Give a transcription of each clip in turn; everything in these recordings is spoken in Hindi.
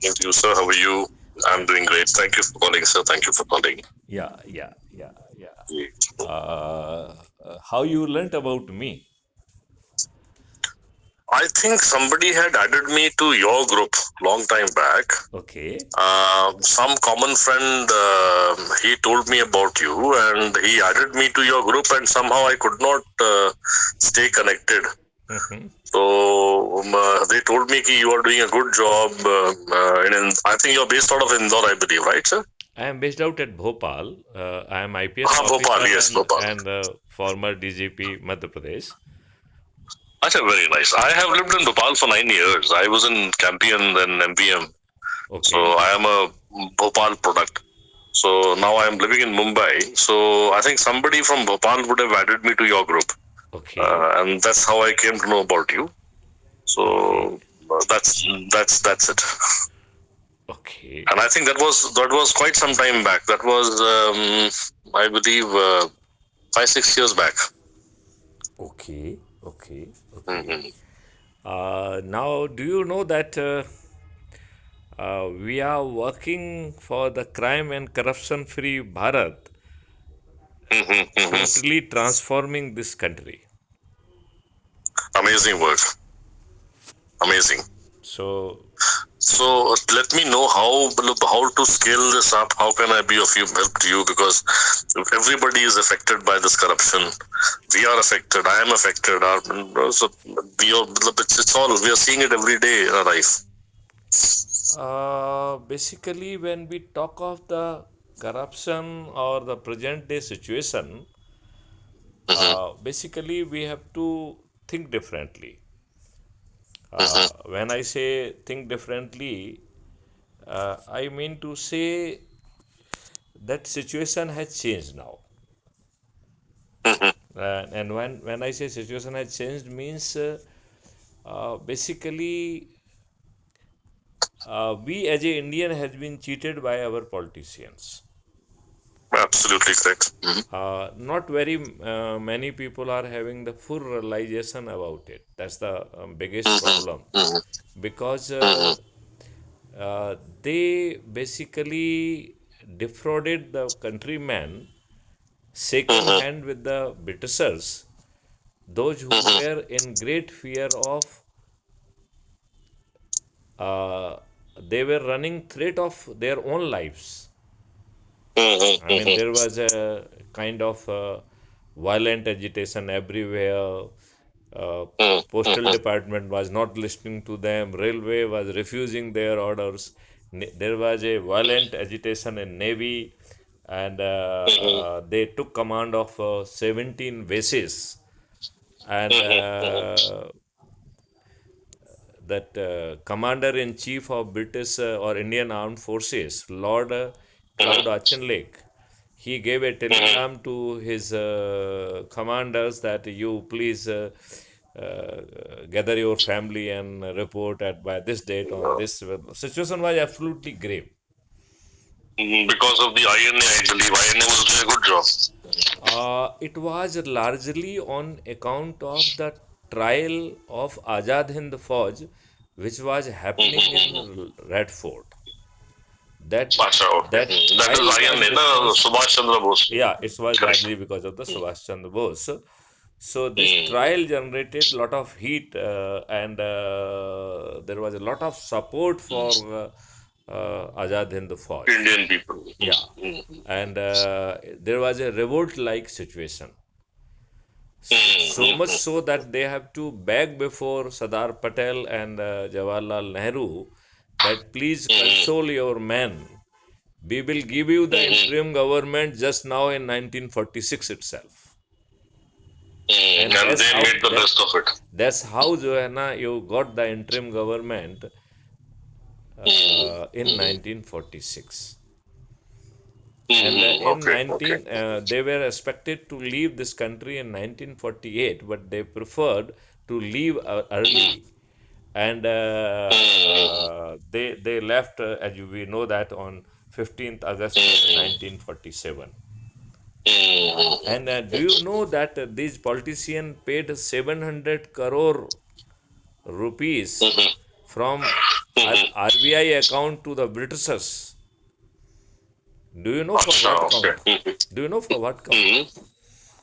Thank you, sir. How are you? I'm doing great. Thank you for calling, sir. Thank you for calling. Yeah. How you learnt about me? I think somebody had added me to your group long time back. Okay. Some common friend, he told me about you, and he added me to your group, and somehow I could not stay connected. Mhm. So they told me ki you are doing a good job. I think you're based out of Indore, I believe, right, sir? I am based out at Bhopal. I am IPS Bhopal, officer yes, Bhopal. and former DGP Madhya Pradesh. Acha, very nice. I have lived in Bhopal for 9 years. I was in Campion, then MVM. So Okay. I am a Bhopal product. So now I am living in Mumbai. So I think somebody from Bhopal would have added me to your group, Okay. and that's how I came to know about you. Okay. So that's it. Okay. And I think that was quite some time back. That was I believe 5 6 years back. Okay. Okay. Okay. Hmm. Now, do you know that we are working for the crime and corruption free Bharat, Hmm. Hmm. totally transforming this country? Amazing work. Amazing. So, So let me know how to scale this up. How can I be of help to you? Because everybody is affected by this corruption. We are affected. I am affected. So we are, it's all we are seeing it every day in our life. basically, when we talk of the corruption or the present day situation, Hmm. basically we have to think differently. Hmm. When I say think differently, I mean to say that situation has changed now. Hmm. And when I say situation has changed means basically we as a Indian has been cheated by our politicians. Absolutely correct. Hmm. Not very many people are having the full realization about it. That's the biggest Hmm. problem Hmm. because Hmm. they basically defrauded the countrymen, shaking Hmm. hand with the Britishers, those who Hmm. were in great fear of, uh, they were running threat of their own lives. I mean, Hmm. there was a kind of violent agitation everywhere. Uh, Postal Hmm. department was not listening to them. Railway was refusing their orders. There was a violent agitation in Navy, and Hmm. they took command of 17 bases. And Hmm. that commander in chief of British or Indian Armed Forces, Lord Cloud Auchinleck, he gave a Hmm. telegram to his commanders that you please gather your family and report at by this date on this. Situation was absolutely grave. Because of the INA, I believe INA was doing a good job. It was largely on account of the trial of Azad Hind Fauj, which was happening Hmm. in Red Fort. That Acha, okay. that That is trial was INA, na because, Subhash Chandra Bose. yeah, it was Correct. largely because of the Subhash Chandra Bose. So this Hmm. trial generated lot of heat, and there was a lot of support for Azad Hind Fauj. Indian people. Yeah, Hmm. and there was a revolt-like situation. So much Hmm. so that they have to beg before Sardar Patel and Jawaharlal Nehru that please Hmm. console your men. We will give you the Hmm. interim government just now in 1946 itself. Hmm. And And that's they how made the that best of it. that's how Joanna you got the interim government Hmm. in Hmm. 1946. And Hmm. in Okay. Okay. 19 they were expected to leave this country in 1948, but they preferred to leave early, and Hmm. they left, we know that, on 15th August Hmm. 1947. Hmm. And do you know that these politicians paid 700 crore rupees Hmm. from RBI account to the Britishers. Do you know for अच्छा, what okay. count? Do you know for what count?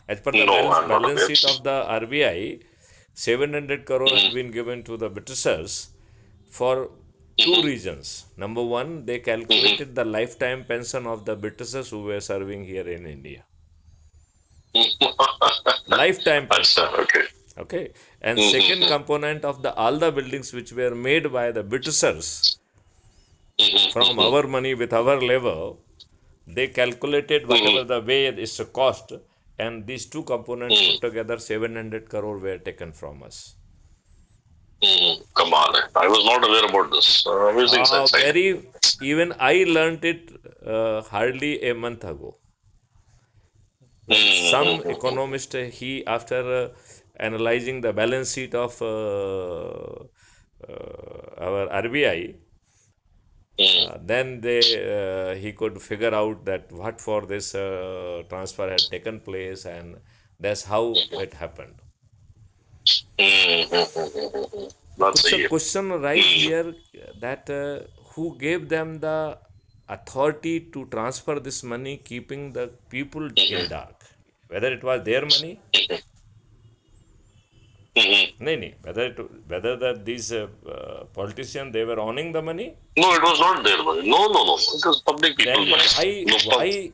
As per the No, I'm not balance aware. sheet of the RBI, 700 crore has been given to the Britishers for two reasons. Number one, they calculated the lifetime pension of the Britishers who were serving here in India. Lifetime अच्छा, pension. okay. Okay. And second component of the all the buildings which were made by the Britishers from our money with our labor, they calculated whatever the way is the cost, and these two components put together 700 crore were taken from us. कमाल है. I was not aware about this. Amazing, exciting. Even I learnt it hardly a month ago. Some economist, he after analyzing the balance sheet of our RBI, then he could figure out that what for this transfer had taken place, and that's how it happened. बात सही है. Question right here that who gave them the authority to transfer this money, keeping the people in dark? Whether it was their money? No. Whether that these politicians they were owning the money? No, it was not their money. No. It was public people Then money. why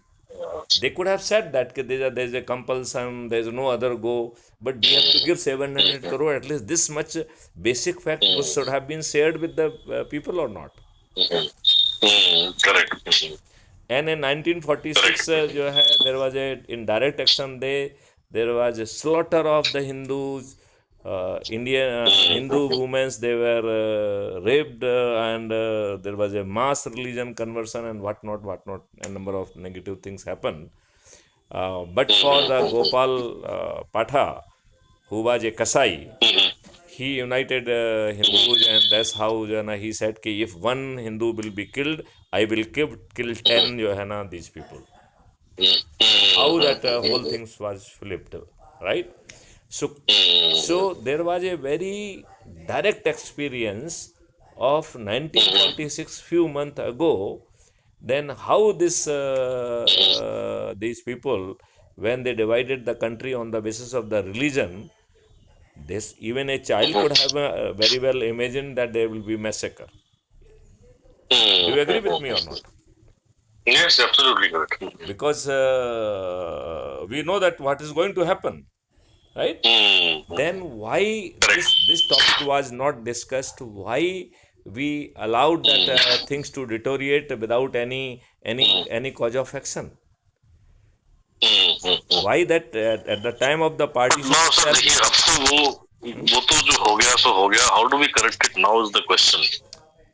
they could have said that there's a compulsion, there's no other go, but we have to give 700 crore. At least this much basic fact should have been shared with the people or not. Correct. And in 1946, there was a in direct action day. There was a slaughter of the Hindus. Indian Hindu women, they were raped, and there was a mass religion conversion and whatnot. A number of negative things happened. But for the Gopal Patha, who was a Kasai, he united Hindus, and that's how he said that if one Hindu will be killed, I will kill 10 these people. How that whole thing was flipped, right? So there was a very direct experience of 1946 few months ago. Then how these people, when they divided the country on the basis of the religion, this even a child could have very well imagined that there will be massacre. Do you agree with me or not? Yes, absolutely correct. Because we know that what is going to happen, right? Then why this topic was not discussed? Why we allowed that things to deteriorate without any cause of action? Why that at the time of the partition? No, sir, देखिए अब तो वो तो जो हो गया सो हो गया. How do we correct it now is the question.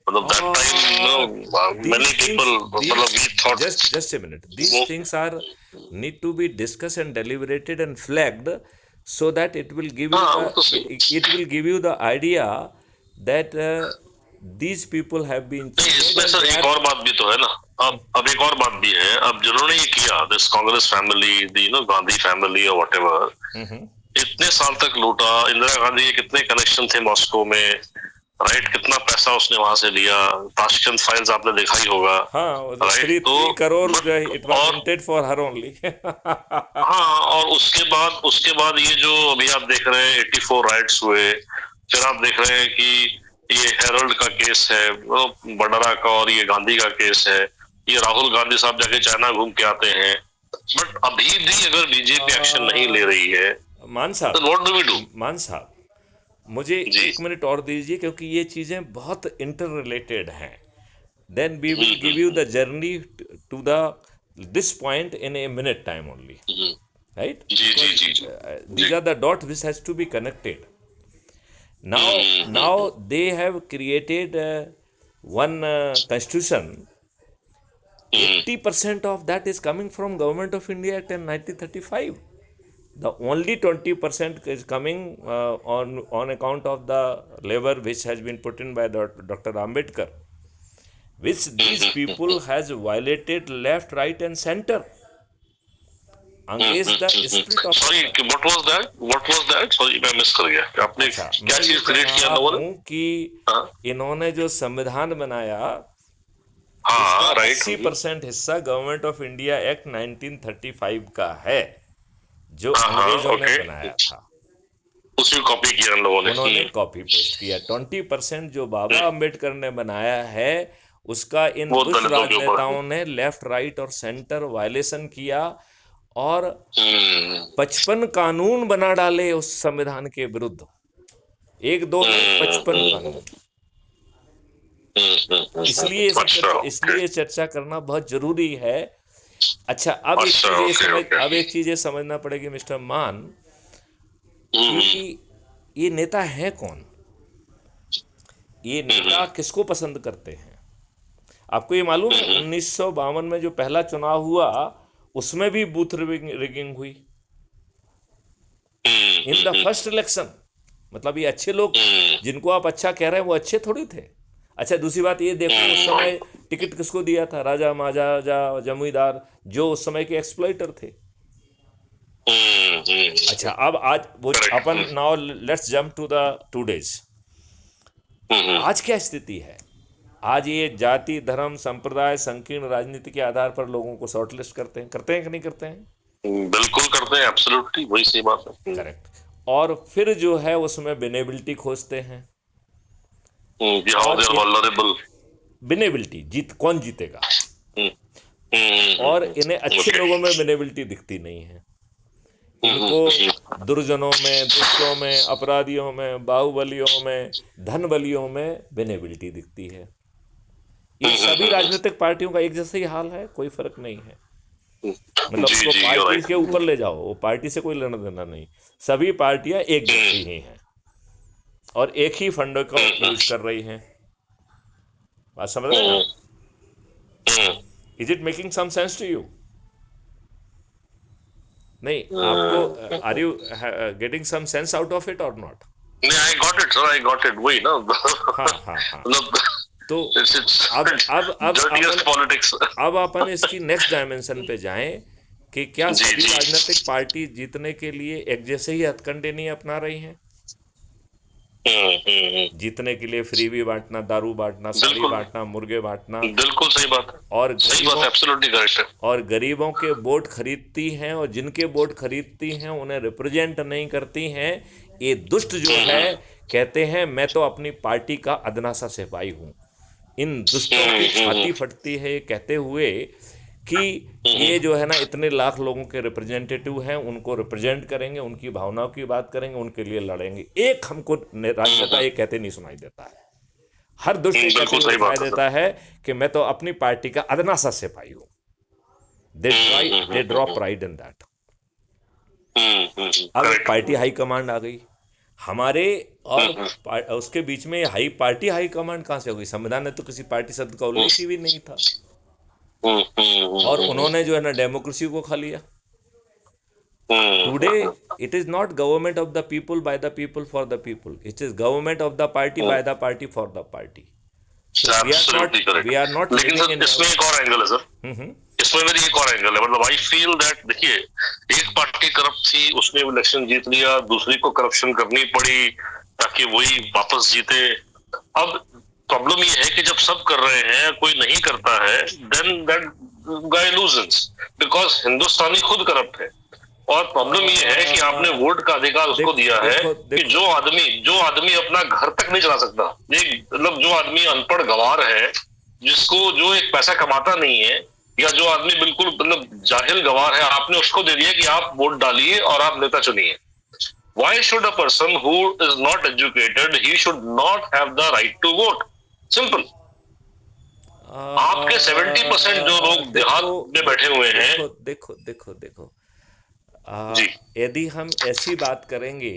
मतलब that time, many people, we thought. Just a minute. These things are need to be discussed and deliberated and flagged, so that it will give you the idea that these people have been cheated. इसमें सर एक और बात भी तो है ना. अब एक और बात भी है. अब जिन्होंने ये किया, this Congress family, Gandhi family और व्हाटएवर, इतने साल तक लूटा. इंदिरा गांधी के कितने कनेक्शन थे मॉस्को में, राइट? कितना पैसा उसने वहां से लिया. ताशकंद फाइल्स आपने देखा ही होगा. हाँ, 3 crore it was intended for her only. हाँ, और उसके बाद ये जो अभी आप देख रहे हैं 84 राइट्स हुए. फिर आप देख रहे हैं कि ये हेरल्ड का केस है, बडरा का, और ये गांधी का केस है. ये राहुल गांधी साहब जाके चाइना घूम के आते हैं. बट अभी भी अगर बीजेपी एक्शन नहीं ले रही है, मान साहब, तो व्हाट डू वी डू? मान साहब, मुझे 1 मिनट और दीजिए, क्योंकि ये चीजें बहुत इंटर रिलेटेड हैं. Then we will give you the journey to the this point in a minute time only, right? जी. These are the dots which has to be connected. Now they have created one constitution. 80% of that is coming from Government of India Act in 1935. The only 20% is coming on account of the labor which has been put in by Dr. Ambedkar, which these people has violated left, right, and center. against the spirit of sorry, what was that, sorry मैं मिस कर गया कि आपने अच्छा, क्या मैं ये चीज कह क्रिएट किया रहा लोगों ने। हूं कि हाँ इन्होंने जो संविधान बनाया हाँ उसका राइट। 80% हिस्सा गवर्नमेंट ऑफ इंडिया एक्ट 1935 का है, जो हाँ हाँ अंग्रेजों ने ओके, बनाया था। उसी को कॉपी किया इन लोगों ने। उन्होंने कॉपी पेस्ट किया। 20% जो बाबा अंबेडकर ने बनाया है उसका इन वो दुष्ट दलितों के ऊपर। राजनेताओं ने लेफ्ट राइट और सेंटर वायलेशन किया और हम्म 55 कानून बना डाले उस संविधान के विरुद्ध। एक दो नहीं, 55 कानून। इसलिए ये सब अच्छा चर्चा, ओके, इसलिए चर्चा करना बहुत जरूरी है। अच्छा, अब एक अच्छा चीज ये ओके समझ ओके। अब एक चीज ये समझना पड़ेगी मिस्टर मान कि हम्म ये नेता है कौन, ये नेता किसको पसंद करते हैं। आपको ये मालूम है 1952 में जो पहला चुनाव हुआ उसमें भी बूथ रिगिंग हुई इन द फर्स्ट इलेक्शन। मतलब ये अच्छे लोग जिनको आप अच्छा कह रहे हैं वो अच्छे थोड़ी थे। अच्छा, दूसरी बात ये देखो उस समय टिकट किसको दिया था, राजा महाराजा जमींदार, जो उस समय के एक्सप्लॉइटर थे। अच्छा, अब आज वो अपन correct. Now let's jump to the today's. आज क्या स्थिति है? आज ये जाति धर्म संप्रदाय संकीर्ण राजनीति के आधार पर लोगों को शॉर्टलिस्ट करते हैं कि नहीं करते हैं? बिल्कुल करते हैं, एब्सोल्युटली वही सही बात है। करेक्ट। और फिर जो है उसमें बिनेबिलिटी खोजते हैं कि हाउ और दे आर वल्नरेबल। बिनेबिलिटी कौन जीतेगा, और इन्हें अच्छे ओके। लोगों में बिनेबिलिटी दिखती नहीं है। इनको दुर्जनों में, दुष्टों में, अपराधियों में, बाहुबलियों में, धन बलियों में बिनेबिलिटी दिखती है। ये सभी राजनीतिक पार्टियों का एक जैसा ही हाल है, कोई फर्क नहीं है। मतलब जी उसको जी यू पार्टी राइट। के ऊपर ले जाओ, वो पार्टी से कोई लेना देना नहीं। सभी पार्टियां एक जैसी ही हैं और एक ही फंड का यूज कर रही हैं। बात समझ रहे हैं आप? Is it making some sense to you? नहीं, आपको are you getting some sense out of it और नॉट? नहीं, I got it sir, I got it, वही ना। हाँ हाँ हाँ। मतलब तो इट्स अब डर्टीएस्ट अपन पॉलिटिक्स। अब अपन इसकी नेक्स्ट डायमेंशन पे जाएं कि क्या जी सभी जी। राजनीतिक पार्टी जीतने के लिए एक जैसे ही हथकंडे नहीं अपना रही हैं? जीतने के लिए फ्री भी बांटना, दारू बांटना, साड़ी बिल्कुल बांटना, मुर्गे बांटना, बिल्कुल सही बात है, और सही बात गरीबों है, एब्सोल्युटली करेक्ट है। और गरीबों के वोट खरीदती हैं, और जिनके वोट खरीदती हैं उन्हें रिप्रेजेंट नहीं करती हैं। ये दुष्ट जो है कहते हैं मैं तो अपनी पार्टी का अदना सा सिपाही हूँ। इन दुष्टों की छाती फटती है ये कहते हुए कि ये जो है ना इतने लाख लोगों के रिप्रेजेंटेटिव हैं, उनको रिप्रेजेंट करेंगे, उनकी भावनाओं की बात करेंगे, उनके लिए लड़ेंगे। एक हमको राजनेता ये कहते नहीं सुनाई देता है। हर दुष्ट ये कहते बिल्कुल हुए सही दिखाई बात है सर। देता है कि मैं तो अपनी पार्टी का अदना सा सिपाही हूँ। They draw pride in that. अब एक करेक्ट। पार्टी हाई कमांड आ गई हमारे, और उसके बीच में पार्टी हाई कमांड कहाँ से हो गई? संविधान ने तो किसी पार्टी शब्द का उल्लेख ही भी नहीं था। और उन्होंने जो है ना डेमोक्रेसी को खा लिया। Today it is not government of the people by the people for the people, it is government of the party by the party for the party. Absolutely we are not correct. लेकिन लिविंग सर इन। इसमें एक और एंगल है सर, इसमें मेरी एक और एंगल है। मतलब आई फील दैट, देखिए एक पार्टी करप्ट थी, उसने इलेक्शन जीत लिया, दूसरी को करप्शन करनी पड़ी ताकि वही वापस जीते। अब प्रॉब्लम ये है कि जब सब कर रहे हैं कोई नहीं करता है, then that guy loses, because Hindustani खुद करप्ट है। और प्रॉब्लम ये है कि आपने वोट का अधिकार उसको दिया है कि जो आदमी अपना घर तक नहीं चला सकता, मतलब जो आदमी अनपढ़ गंवार है, जिसको जो एक पैसा कमाता नहीं है, या जो आदमी बिल्कुल मतलब जाहिल गंवार है, आपने उसको दे दिया कि आप वोट डालिए और आप नेता चुनिए। Why should a person who is not educated, he should not have the right to vote? Simple. आपके 70% जो लोग देहात में बैठे हुए हैं। देखो देखो देखो देखो जी यदि हम ऐसी बात करेंगे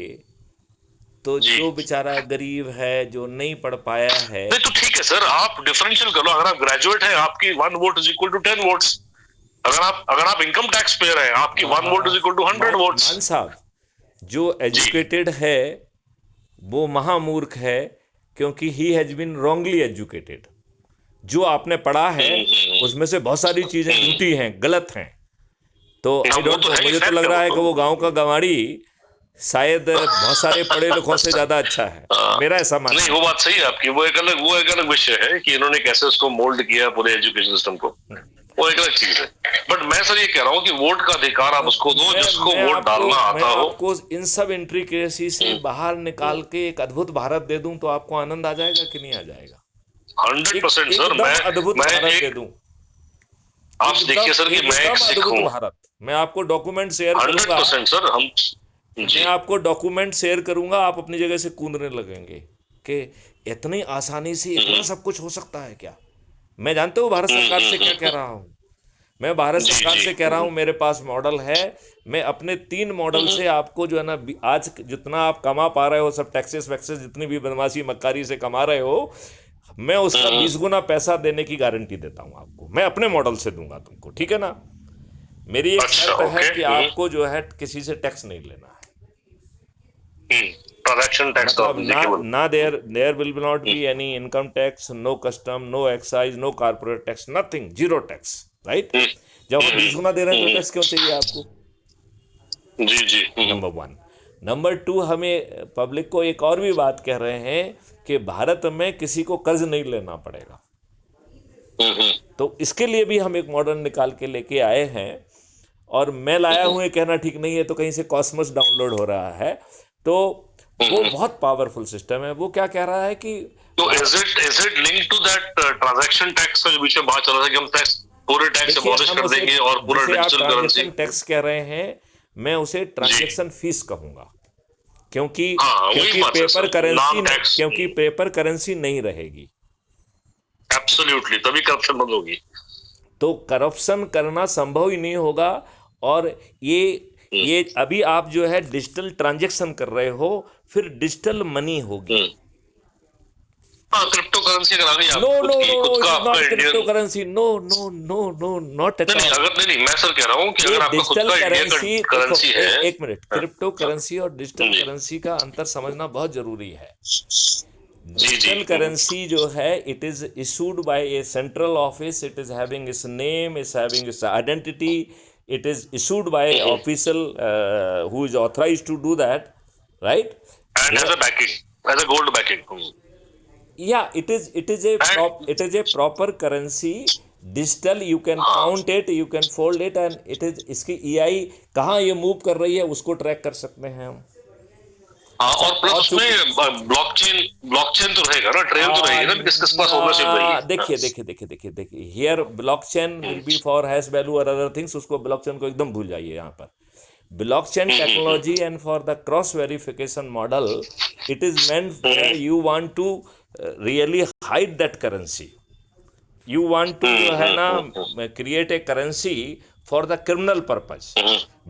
तो जी। जो बेचारा गरीब है, जो नहीं पढ़ पाया है। नहीं तो ठीक है सर, आप डिफरेंशियल कर लो। अगर आप ग्रेजुएट हैं, आपकी 1 vote is equal to 10 votes. अगर आप इनकम टैक्स पेयर हैं, आपकी 1 vote is equal to 100 votes. मान साहब, जो एजुकेटेड है वो महामूर्ख है, क्योंकि he has been wrongly educated. जो आपने पढ़ा है उसमें से बहुत सारी चीजें झूठी हैं, गलत हैं। तो हाँ, आई वो डोंट तो नो, है ही, मुझे तो फैक्ट लग है रहा वो है कि तो। वो गांव का गंवाड़ी शायद बहुत सारे पढ़े लिखों से ज्यादा अच्छा है, मेरा ऐसा नहीं, मानना वो बात सही है आपकी। वो एक अलग विषय है कि इन्होंने कैसे उसको मोल्ड किया पूरे एजुकेशन सिस्टम को, है। वो एक अलग चीज है। बट मैं सर ये कह रहा हूँ कि वोट का अधिकार आप उसको दो जिसको वोट डालना मैं आता हो। आपको इन सब इंट्रिकेसी से बाहर निकाल के एक अद्भुत भारत दे दूं तो आपको आनंद आ जाएगा कि नहीं आ जाएगा? 100% सर। एकदम अद्भुत मैं भारत दे एक दूं, आप देखिए सर कि मैं एक एकदम सिख अद्भुत हूँ। भारत। मैं आपको डॉक्यूमेंट शेयर हंड्रेड करूंगा, परसेंट सर हम। मैं जी। आपको डॉक्यूमेंट शेयर करूंगा, आप अपनी जगह से कूदने लगेंगे कि इतनी आसानी से इतना सब कुछ हो सकता है क्या? मैं जानते हो भारत सरकार से क्या कह रहा हूं। मैं भारत जी सरकार जी। से कह रहा हूं मेरे पास मॉडल है, मैं अपने 3 मॉडल से आपको जो है ना, आज जितना आप कमा पा रहे हो सब टैक्सेस वैक्सेस जितनी भी बदमाशी मक्कारी से कमा रहे हो, मैं उसका 20 गुना पैसा देने की गारंटी देता हूं आपको, मैं अपने मॉडल से दूंगा तुमको, ठीक है ना? मेरी एक अच्छा, शर्त है ओके। कि आपको जो है किसी से टैक्स नहीं लेना है। ट्रांजैक्शन टैक्स तो मतलब ना एप्लीकेबल। ना there will not be any income tax, no custom, no excise, no corporate tax, nothing, zero tax, right? जब हम 20 गुना दे रहे हैं तो टैक्स क्यों चाहिए आपको? जी जी। नंबर 1। नंबर 2, हमें पब्लिक को एक और भी बात कह रहे हैं कि भारत में किसी को कर्ज नहीं लेना पड़ेगा। तो इसके लिए भी हम एक मॉडल निकाल के लेके आए हैं, और मैं लाया हूं, ये कहना ठीक नहीं है, तो कहीं से कॉस्मोस डाउनलोड हो रहा है। तो वो बहुत पावरफुल सिस्टम है। वो क्या कह रहा है कि तो is it link to that transaction tax का जो बीच में बात चल रहा था कि हम टैक्स पूरे टैक्स देखिए, अबॉलिश हम कर उसे, देंगे और पूरा जिसे आप डिजिटल करेंसी। ट्रांजैक्शन टैक्स कह रहे हैं, मैं उसे जी। ट्रांजैक्शन फीस कहूंगा, क्योंकि हाँ, वही क्योंकि बात है paper sir, currency non tax. क्योंकि पेपर करेंसी नहीं रहेगी। एब्सोल्युटली, तभी करप्शन बंद होगी। तो करप्शन करना संभव ही नहीं होगा। और ये हम्म, ये अभी आप जो है डिजिटल ट्रांजैक्शन कर रहे हो, फिर डिजिटल मनी होगी। हम्म। हाँ, क्रिप्टो करेंसी अगर आ गई नो आप नो नो खुद नो, का इट इज आपका not crypto Indian. Currency, no no no no, not नहीं एट नहीं, ऑल। अगर नहीं नहीं, मैं सर कह रहा हूँ कि ये अगर आपका खुद डिजिटल का इंडिया का करेंसी, देखो, करेंसी है। एक मिनट, हाँ, क्रिप्टो हाँ, करेंसी और डिजिटल जी करेंसी का अंतर समझना बहुत जरूरी है। जी जी। डिजिटल करेंसी जो है, it is issued by A central office, it is having its name, is having its identity, it is issued by official who is authorized to do that, right? And as Where, a backing, as a gold backing. yeah, and it is a proper currency, digital, you can हाँ count it, you can fold it, and it is, इसकी EI कहाँ ये मूव कर रही है उसको ट्रैक कर सकते हैं हम। हाँ, अच्छा, और प्लस और चूंकि उसमें ब्लॉकचेन तो रहेगा ना, ट्रेल तो रहेगी ना कि किस पास ओनरशिप रहेगी। देखिए, here blockchain will be for hash value और अदर थिंग्स, उसको ब्लॉकचेन को एकदम भूल जाइए यहाँ पर। Blockchain technology and for the cross verification model, it is meant where you want to really hide that currency, you want to जो है ना create a currency for the criminal purpose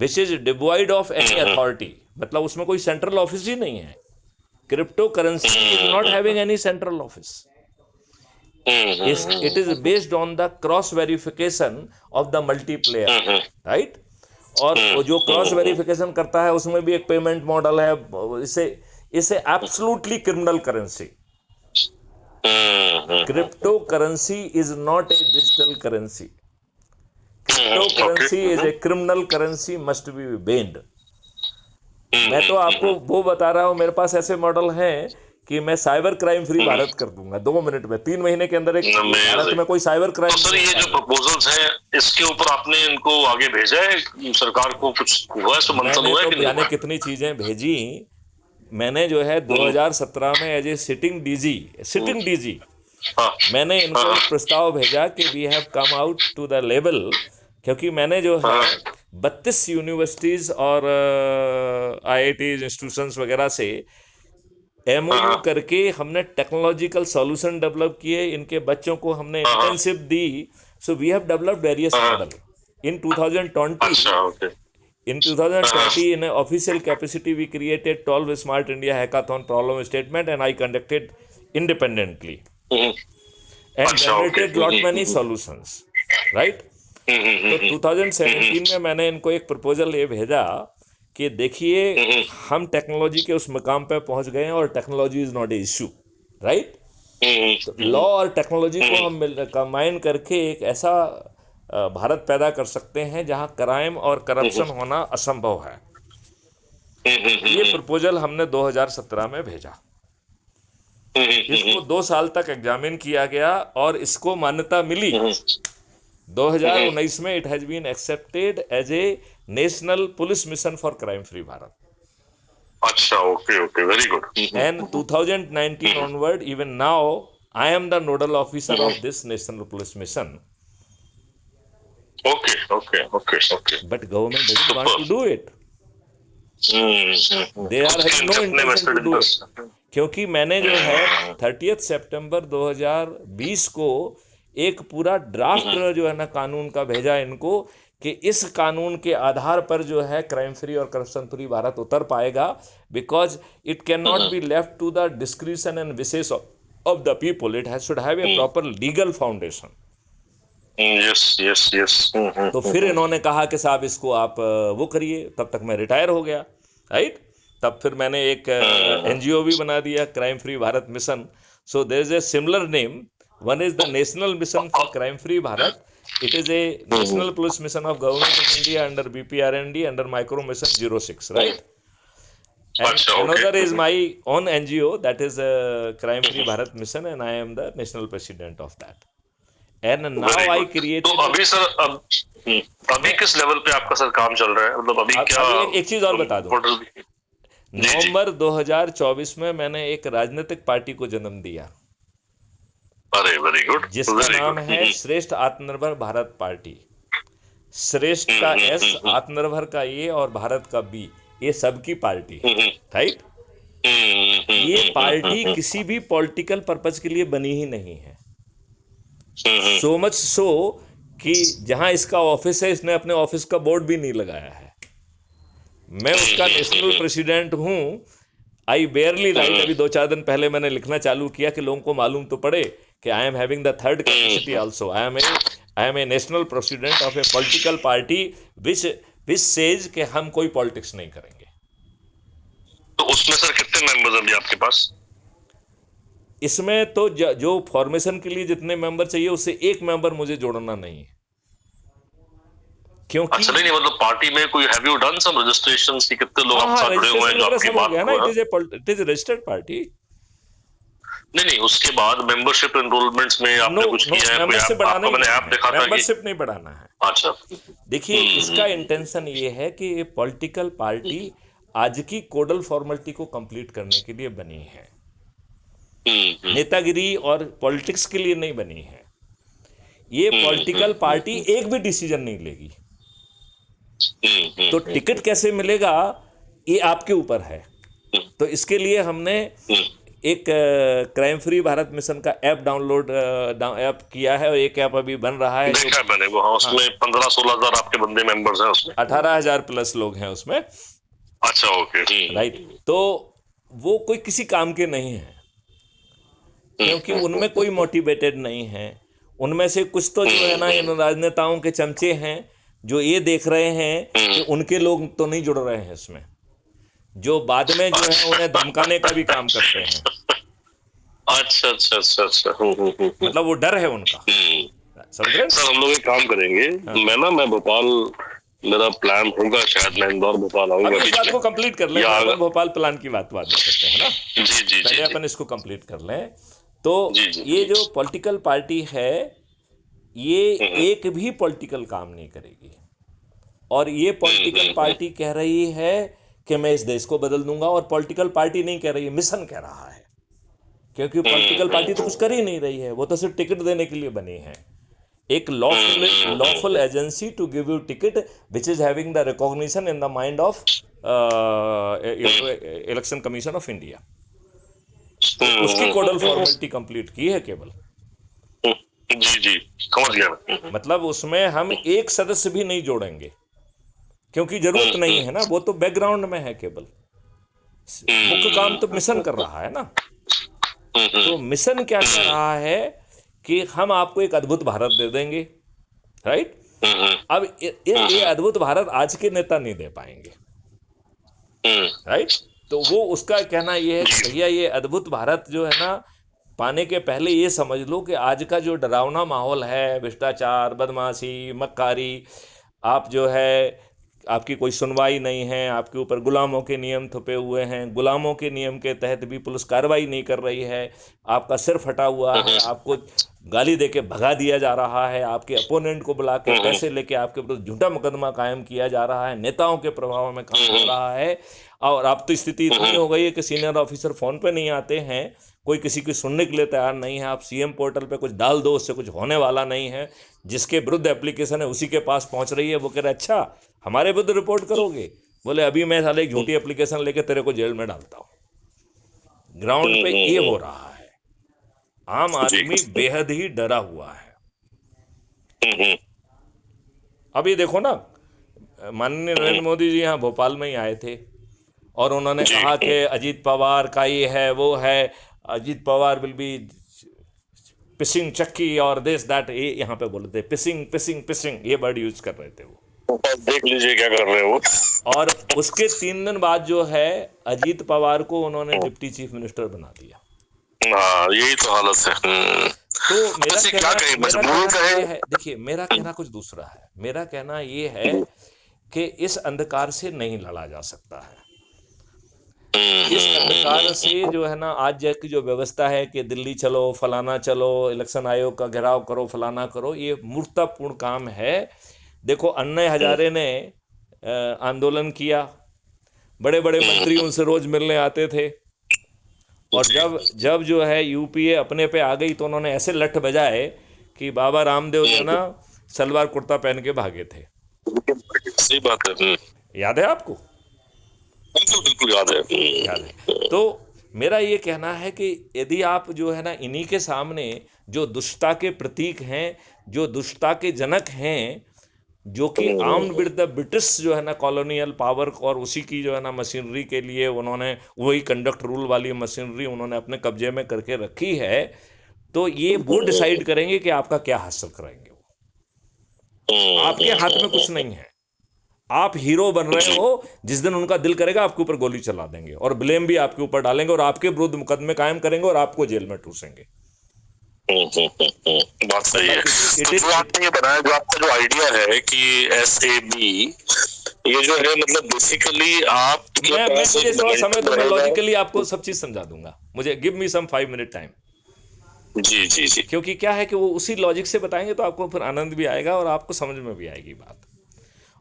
which is devoid of any authority, मतलब उसमें कोई सेंट्रल ऑफिस ही नहीं है। Crypto currency is not having any central office, it is based on the cross verification of the multiplayer, right? और वो जो क्रॉस वेरिफिकेशन करता है उसमें भी एक पेमेंट मॉडल है। इसे इसे absolutely criminal currency. Crypto currency is not a digital currency, crypto okay. Currency is a criminal currency, must be banned. मैं तो आपको वो बता रहा हूं, मेरे पास ऐसे मॉडल हैं कि मैं साइबर क्राइम फ्री भारत कर दूंगा 2 मिनट में, 3 महीने के अंदर एक भारत में कोई साइबर क्राइम तो सर नहीं ये जो होता है। प्रपोजल्स हैं इसके ऊपर आपने इनको आगे भेजा है सरकार को, कुछ हुआ है, मंथन मैंने हुआ है तो कि नहीं जाने हुआ कितनी चीजें भेजी। मैंने जो है 2017 में एज ए सिटिंग डीजी हाँ मैंने इनको हाँ एक प्रस्ताव भेजा कि we have come out to the level, क्योंकि मैंने जो है हाँ 32 यूनिवर्सिटीज और आईआईटीज इंस्टीट्यूशंस वगैरह से एमओयू हाँ करके हमने टेक्नोलॉजिकल सॉल्यूशन डेवलप किए, इनके बच्चों को हमने हाँ हाँ। इंटर्नशिप दी। So we have developed various हाँ, मॉडल इन 2020। अच्छा, ओके। In हाँ 2020, in an official capacity, we created 12 Smart India Hackathon problem statement, and I conducted independently hmm, and अच्छा, okay. generated lot many solutions, right? तो 2017 में मैंने इनको एक प्रपोजल ये भेजा कि देखिए, हम टेक्नोलॉजी के उस मकाम पे पहुंच गए हैं और technology is not A issue, right? तो लॉ और टेक्नोलॉजी को हम कंबाइन करके एक ऐसा भारत पैदा कर सकते हैं जहां क्राइम और करप्शन होना असंभव है। ये प्रपोजल हमने 2017 में भेजा। इसको 2 साल तक एग्जामिन किया गया और इसको मान्यता मिली। 2019 में it has been accepted as a national police mission for crime free Bharat. अच्छा, okay okay, very good. And 2019 onward, even now, I am the nodal officer of this national police mission. Okay okay okay okay. But government doesn't want to do it. They are having no intention to do it. क्योंकि मैंने जो है 30 सितंबर 2020 को एक पूरा ड्राफ्ट जो है ना कानून का भेजा इनको कि इस कानून के आधार पर जो है क्राइम फ्री और करप्शन फ्री भारत उतर पाएगा, because it can not be left to the discretion and wishes of the people, it should have a proper legal foundation. Yes yes yes. तो फिर इन्होंने कहा कि साहब इसको आप वो करिए, तब तक मैं रिटायर हो गया, राइट। तब फिर मैंने एक एनजीओ भी बना दिया, crime free Bharat mission. So there is a similar name, one is the national mission for crime free Bharat, it is a national police mission of government of India under BPRND under micro mission 06, right? And another is my own NGO, that is crime free Bharat mission, and I am the national president of that. And now I created। तो अभी सर अभी किस लेवल पे आपका सर काम चल रहा है, मतलब अभी क्या? एक चीज और बता दूं, नवंबर 2024 में मैंने एक राजनीतिक पार्टी को जन्म दिया। अरे वेरी गुड। जिसका नाम है श्रेष्ठ आत्मनिर्भर भारत पार्टी। श्रेष्ठ का एस, आत्मनिर्भर का ए और भारत का बी, ये सबकी पार्टी है, राइट। ये पार्टी किसी भी पॉलिटिकल पर्पज के लिए बनी ही नहीं है। सो मच सो कि जहां इसका ऑफिस है, इसने अपने ऑफिस का बोर्ड भी नहीं लगाया है। मैं उसका नेशनल प्रेसिडेंट हूं। आई बेयरली राइट। अभी 2-4 दिन पहले मैंने लिखना चालू किया कि लोगों को मालूम तो पड़े कि I am having the third capacity also. I am a national president of a political party which says कि हम कोई पॉलिटिक्स नहीं करेंगे। तो उसमें सर कितने मेंबर्स अभी आपके पास? इसमें तो जो फॉर्मेशन के लिए जितने मेंबर चाहिए उससे एक मेंबर मुझे जोड़ना नहीं है, क्योंकि अच्छा नहीं मतलब पार्टी में कोई have you done some registrations कि कितने लोग आपके साथ जुड़े हुए हैं जो आपकी बात को है? It is registered party. नहीं उसके बाद मेंबरशिप एनरोलमेंट्स में आपने कुछ किया है? आपको मैंने ऐप देखा था। मेंबरशिप नहीं बढ़ाना है। अच्छा देखिए, इसका इंटेंशन ये है कि ये पॉलिटिकल पार्टी आज की कोडल फॉर्मेलिटी को कंप्लीट करने के लिए बनी है, नेतागिरी और पॉलिटिक्स के लिए नहीं बनी है। ये पॉलिटिकल पार्टी एक भी डिसीजन नहीं लेगी। तो टिकट कैसे मिलेगा ये आपके ऊपर है। तो इसके लिए हमने एक क्राइम फ्री भारत मिशन का ऐप डाउनलोड ऐप किया है और एक ऐप अभी बन रहा है। देखा मैंने वो, हाँ, उसमें 15-16 हजार आपके बंदे मेंबर्स हैं, उसमें 18,000 प्लस लोग हैं उसमें। अच्छा ओके राइट। तो वो कोई किसी काम के नहीं है, क्योंकि उनमें कोई मोटिवेटेड नहीं है। उनमें से कुछ तो जो है ना इन राजनेताओं के चमचे हैं जो ये देख रहे हैं कि उनके लोग तो नहीं जुड़ रहे हैं इसमें, जो बाद में जो है उन्हें धमकाने का भी काम करते हैं। अच्छा अच्छा अच्छा अच्छा। मतलब वो डर है उनका। समझ रहे हैं सर? हम लोग एक काम करेंगे। मैं भोपाल, मेरा प्लान होगा शायद मैं इंदौर भोपाल आऊंगा। इस बात को कंप्लीट कर लें, भोपाल प्लान की बात में करते हैं ना। जी जी पहले अपन इसको कंप्लीट कर लें। तो ये जो पॉलिटिकल पार्टी है ये एक भी पॉलिटिकल काम नहीं करेगी, और ये पॉलिटिकल पार्टी कह रही है कि मैं इस देश को बदल दूंगा, और पॉलिटिकल पार्टी नहीं कह रही है, मिशन कह रहा है। क्योंकि पॉलिटिकल पार्टी तो कुछ कर ही नहीं रही है, वो तो सिर्फ टिकट देने के लिए बनी है। एक lawful agency to give you ticket which is having the recognition in the mind of election commission of India. उसकी कोडल फॉर्मेलिटी कंप्लीट की है केवल। जी जी समझ गया। मतलब उसमें हम एक सदस्य भी नहीं जोड़ेंगे, क्योंकि जरूरत नहीं है ना, वो तो बैकग्राउंड में है केवल। मुख्य काम तो मिशन कर रहा है ना। तो मिशन क्या कर रहा है कि हम आपको एक अद्भुत भारत दे देंगे, राइट। अब ये अद्भुत भारत आज के नेता नहीं दे पाएंगे, राइट। तो वो उसका कहना ये है कि भैया ये अद्भुत भारत जो है ना पाने के पहले ये समझ लो कि आज का जो डरावना माहौल है, भ्रष्टाचार, बदमाशी, मक्कारी, आप जो है, आपकी कोई सुनवाई नहीं है, आपके ऊपर गुलामों के नियम थोपे हुए हैं, गुलामों के नियम के तहत भी पुलिस कार्रवाई नहीं कर रही है, आपका सिर फटा हुआ है, आपको गाली दे के भगा दिया जा रहा है, आपके अपोनेंट को बुला के पैसे लेके आपके ऊपर झूठा मुकदमा कायम किया जा रहा है, नेताओं के प्रभाव में काम हो रहा है। और अब तो स्थिति इतनी हो गई है कि सीनियर ऑफिसर फ़ोन पे नहीं आते हैं, कोई किसी की सुनने के लिए तैयार नहीं है। आप सीएम पोर्टल पे कुछ डाल दो, उससे कुछ होने वाला नहीं है। जिसके विरुद्ध एप्लीकेशन है उसी के पास पहुंच रही है। वो कह रहे अच्छा हमारे विरुद्ध रिपोर्ट करोगे, बोले अभी मैं साले एक झूठी एप्लीकेशन लेके तेरे को जेल में डालता हूँ। ग्राउंड पे ये हो रहा है, आम आदमी बेहद ही डरा हुआ है। अभी देखो ना, माननीय नरेंद्र मोदी जी यहाँ भोपाल में ही आए थे और उन्होंने कहा कि अजीत पवार का ये है वो है, Ajit Pawar will be pissing chakki और दिस दैट, ये यहाँ पे बोले थे पिसिंग पिसिंग पिसिंग, ये वर्ड यूज कर रहे थे वो। देख लीजिए क्या कर रहे हैं वो। और उसके 3 दिन बाद जो है अजीत पवार को उन्होंने डिप्टी चीफ मिनिस्टर बना दिया। हाँ, यही तो हालत है। तो मेरा कहना है, ये है, देखिए मेरा कहना कुछ दूसरा है। मेरा कहना ये है कि इस अंधकार से नहीं लड़ा जा सकता है। इस अंधकार से जो है ना, आज की जो व्यवस्था है कि दिल्ली चलो, फलाना चलो, इलेक्शन आयोग का घेराव करो, फलाना करो, ये मूर्खतापूर्ण काम है। देखो अन्ना हजारे ने आंदोलन किया, बड़े बड़े मंत्री उनसे रोज मिलने आते थे, और जब जो है यूपीए अपने पे आ गई तो उन्होंने ऐसे लठ बजाए कि बाबा रामदेव जो ना सलवार कुर्ता पहन के भागे थे। सही बात है। याद है आपको? बिल्कुल याद है। तो मेरा ये कहना है कि यदि आप जो है ना इन्हीं के सामने, जो दुष्टता के प्रतीक हैं, जो दुष्टता के जनक हैं, जो कि आर्म्ड विद द ब्रिटिश जो है ना कॉलोनियल पावर, और उसी की जो है ना मशीनरी के लिए उन्होंने वही कंडक्ट रूल वाली मशीनरी उन्होंने अपने कब्जे में करके रखी है, तो ये वो डिसाइड करेंगे कि आपका क्या हासिल करेंगे। आपके हाथ में कुछ नहीं है। आप हीरो बन रहे हो, जिस दिन उनका दिल करेगा आपके ऊपर गोली चला देंगे और ब्लेम भी आपके ऊपर डालेंगे और आपके विरुद्ध मुकदमे कायम करेंगे और आपको जेल में ठूसेंगे। बात सही है। तो जो आपने ये बनाया, जो आपका जो आइडिया है कि SAB, ये जो है मतलब बेसिकली आप, मैं मुझे थोड़ा समय दो, मैं लॉजिकली आपको सब चीज समझा दूंगा। मुझे गिव मी सम 5 मिनट टाइम। जी जी जी। क्योंकि क्या है कि वो उसी लॉजिक से बताएंगे तो आपको फिर आनंद भी आएगा और आपको समझ में भी आएगी बात।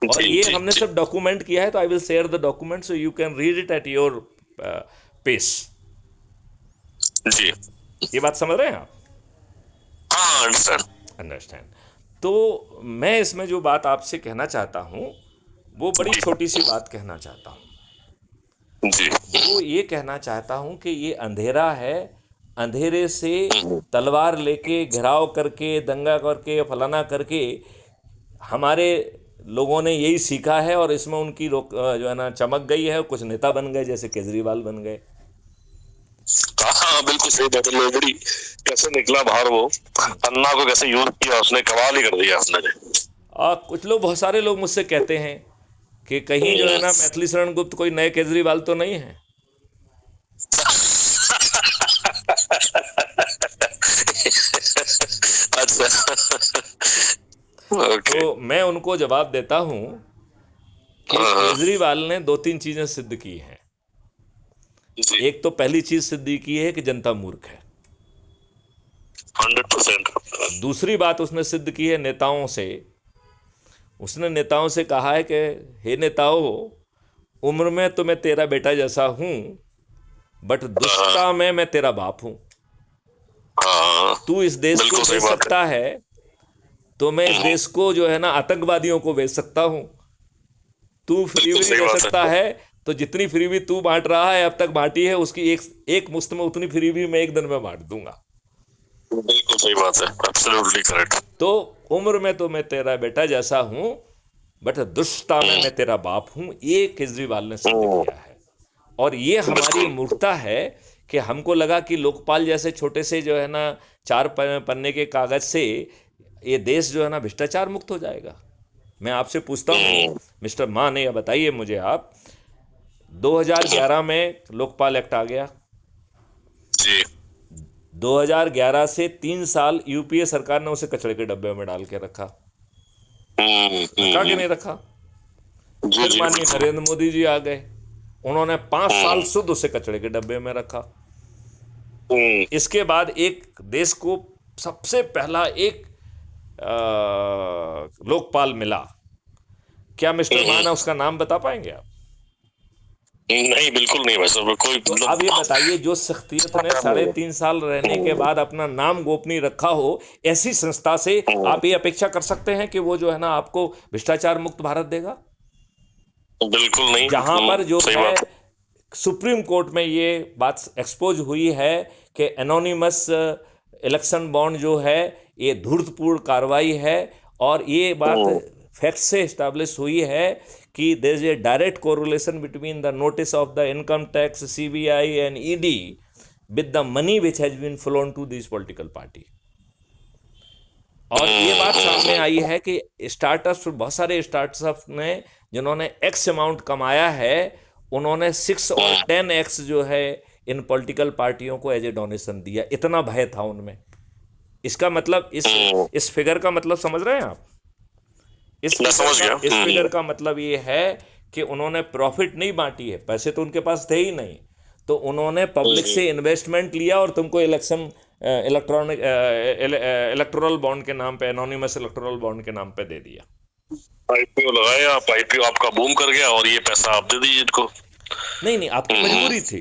और ये हमने सब डॉक्यूमेंट किया है, तो I will share the document so you can read it at your pace. जी, ये बात समझ रहे हैं आप? हाँ, अंडरस्टैंड। तो मैं इसमें जो बात आपसे कहना चाहता हूँ वो बड़ी छोटी सी बात कहना चाहता हूँ जी। वो ये कहना चाहता हूँ कि ये अंधेरा है, अंधेरे से तलवार लेके घेराव करके दंगा करके फलाना करके हमारे लोगों ने यही सीखा है, और इसमें उनकी जो है ना चमक गई है। कुछ नेता बन गए, जैसे केजरीवाल बन गए। हाँ बिल्कुल सही बात है। लोमड़ी कैसे निकला बाहर, वो अन्ना को कैसे यूज किया उसने, कमाल ही कर दिया उसने। कुछ लोग, बहुत सारे लोग मुझसे कहते हैं कि कहीं जो है ना मैथिली शरण गुप्त कोई नए केजरीवाल तो नहीं है। अच्छा। तो मैं उनको जवाब देता हूं कि केजरीवाल ने 2-3 चीजें सिद्ध की हैं। एक तो पहली चीज सिद्ध की है कि जनता मूर्ख है, 100%। दूसरी बात उसने सिद्ध की है नेताओं से। उसने नेताओं से कहा है कि हे नेताओं, उम्र में तो मैं तेरा बेटा जैसा हूं, बट दुष्टता में मैं तेरा बाप हूं। तू इस देश को बेच सकता है तो मैं इस देश को जो है ना आतंकवादियों को बेच सकता हूं। तू फ्रीबी दे सकता है तो जितनी फ्रीबी तू बांट रहा है, अब तक बांटी है, उसकी एक मुश्त में उतनी फ्रीबी मैं एक दिन में बांट दूंगा। बिल्कुल सही बात है, एब्सोल्युटली करेक्ट। तो उम्र में तो मैं तेरा बेटा जैसा हूं, बट दुष्टता में मैं तेरा बाप हूं। ये केजरीवाल ने सिद्ध किया है। और ये हमारी मूर्खता है कि हमको लगा कि लोकपाल जैसे छोटे से जो है ना 4 पन्ने के कागज से ये देश जो है ना भ्रष्टाचार मुक्त हो जाएगा। मैं आपसे पूछता हूँ मिस्टर मान, या बताइए मुझे आप, 2011 में लोकपाल एक्ट आ गया जी। 2011 से 3 साल यूपीए सरकार ने उसे कचड़े के डब्बे में डाल के रखा। रखा कि नहीं रखा? जी फिर जी माननीय बिल्कुल। नरेंद्र मोदी जी आ गए, उन्होंने 5 साल शुद्ध उसे कचड़े के डब्बे में रखा। इसके बाद एक देश को सबसे पहला एक लोकपाल मिला। क्या मिस्टर माना उसका नाम बता पाएंगे आप? नहीं बिल्कुल नहीं भाई साहब, कोई तो मतलब अब ये बताइए, जो शख्सियत ने 3.5 साल रहने के बाद अपना नाम गोपनीय रखा हो, ऐसी संस्था से आप ये अपेक्षा कर सकते हैं कि वो जो है ना आपको भ्रष्टाचार मुक्त भारत देगा? बिल्कुल नहीं। जहां पर जो सही है बात सुप्रीम कोर्ट में ये बात एक्सपोज हुई है कि एनोनिमस इलेक्शन बॉन्ड जो है ये धूर्तपूर्ण कार्रवाई है, और ये बात फैक्ट से इस्टेब्लिश हुई है कि there is a direct correlation between the notice of the income tax, CBI and ED with the money which has been flown to this political party. और ये बात सामने आई है कि स्टार्टअप्स, बहुत सारे स्टार्टअप्स ने जिन्होंने एक्स अमाउंट कमाया है, उन्होंने 6 और 10x जो है इन पॉलिटिकल पार्टियों को एज ए डोनेशन दिया। इतना भय था उनमें। इसका मतलब इस फिगर का मतलब समझ रहे हैं आप? मैं समझ गया। इस फिगर का मतलब ये है कि उन्होंने प्रॉफिट नहीं बांटी है, पैसे तो उनके पास थे ही नहीं, तो उन्होंने पब्लिक से इन्वेस्टमेंट लिया और तुमको इलेक्शन इलेक्टोरल बॉन्ड के नाम पे, एनोनिमस इलेक्टोरल बॉन्ड के नाम पे दे दिया। आईपीओ लगाया, आप आईपीओ आपका बूम कर गया और ये पैसा आप दे दीजिए इनको। नहीं, आपकी मजबूरी थी,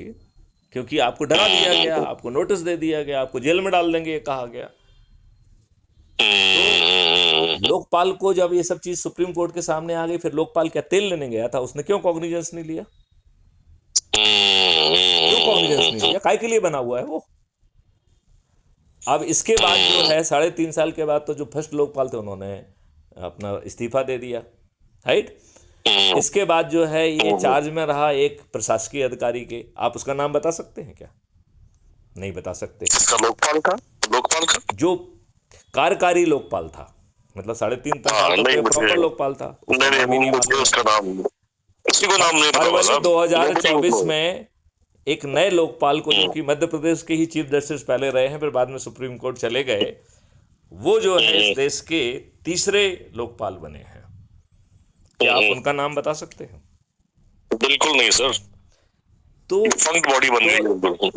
क्योंकि आपको डरा दिया गया, आपको नोटिस दे दिया गया, आपको जेल में डाल देंगे ये कहा गया। तो लोकपाल को जब ये सब चीज सुप्रीम कोर्ट के सामने आ गई, फिर लोकपाल क्या तेल लेने गया था? उसने क्यों कॉग्निजेंस नहीं लिया? क्यों कॉग्निजेंस नहीं लिया? काय के लिए बना हुआ है वो? अब इसके बाद जो है 3.5 साल के बाद तो जो फर्स्ट लोकपाल थे उन्होंने अपना इस्तीफा दे दिया, राइट। इसके बाद जो है ये चार्ज में रहा एक प्रशासकीय अधिकारी के, आप उसका नाम बता सकते हैं क्या? नहीं बता सकते। लोकपाल का जो कार्यकारी लोकपाल था, मतलब 3.5 साल तो प्रॉपर लोकपाल था, उसका नाम ही नहीं मालूम। उसका नाम किसी को नाम नहीं पता। फरवरी 2024 में एक नए लोकपाल को, जो कि मध्य प्रदेश के ही चीफ जस्टिस पहले रहे हैं, फिर बाद में सुप्रीम कोर्ट चले गए, वो जो है इस देश के तीसरे लोकपाल बने हैं। क्या आप उनका नाम बता सकते हैं? बिल्कुल नहीं सर। तो डिफंक्ट बॉडी बन गई।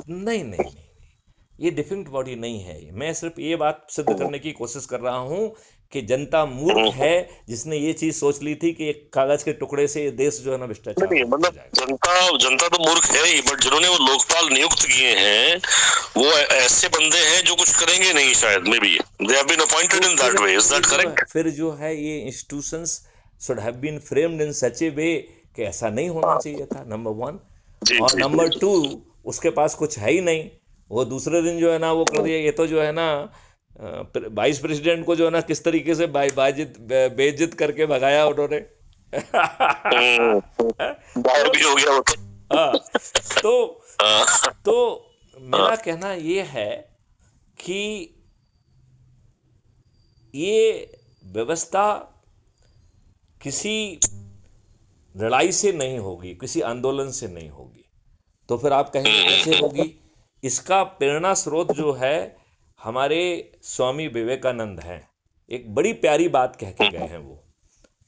नहीं, ये डिफिंक्ट बॉडी नहीं है। मैं सिर्फ ये बात सिद्ध करने की कोशिश कर रहा हूं कि जनता मूर्ख है जिसने ये चीज सोच ली थी कि एक कागज के टुकड़े से ये देश जो है ना भ्रष्टाचार नहीं, मतलब जनता तो मूर्ख है ही, बट जिन्होंने वो लोकपाल नियुक्त किए हैं वो ऐसे बंदे हैं जो कुछ करेंगे नहीं शायद, maybe they have been appointed in that way. Is that correct? फिर जो है ये institutions should have been framed in such a way कि ऐसा नहीं होना चाहिए था, नंबर 1। और नंबर 2, उसके पास कुछ है ही नहीं। वो दूसरे दिन जो है ना वो कर दिया। ये तो जो है ना वाइस प्रेसिडेंट को जो है ना किस तरीके से बेइज्जत करके भगाया उन्होंने। बाहर भी हो गया वो तो मेरा कहना ये है कि ये व्यवस्था किसी लड़ाई से नहीं होगी, किसी आंदोलन से नहीं होगी, तो फिर आप कहेंगे कैसे होगी? इसका प्रेरणा स्रोत जो है हमारे स्वामी विवेकानंद हैं। एक बड़ी प्यारी बात कह के गए हैं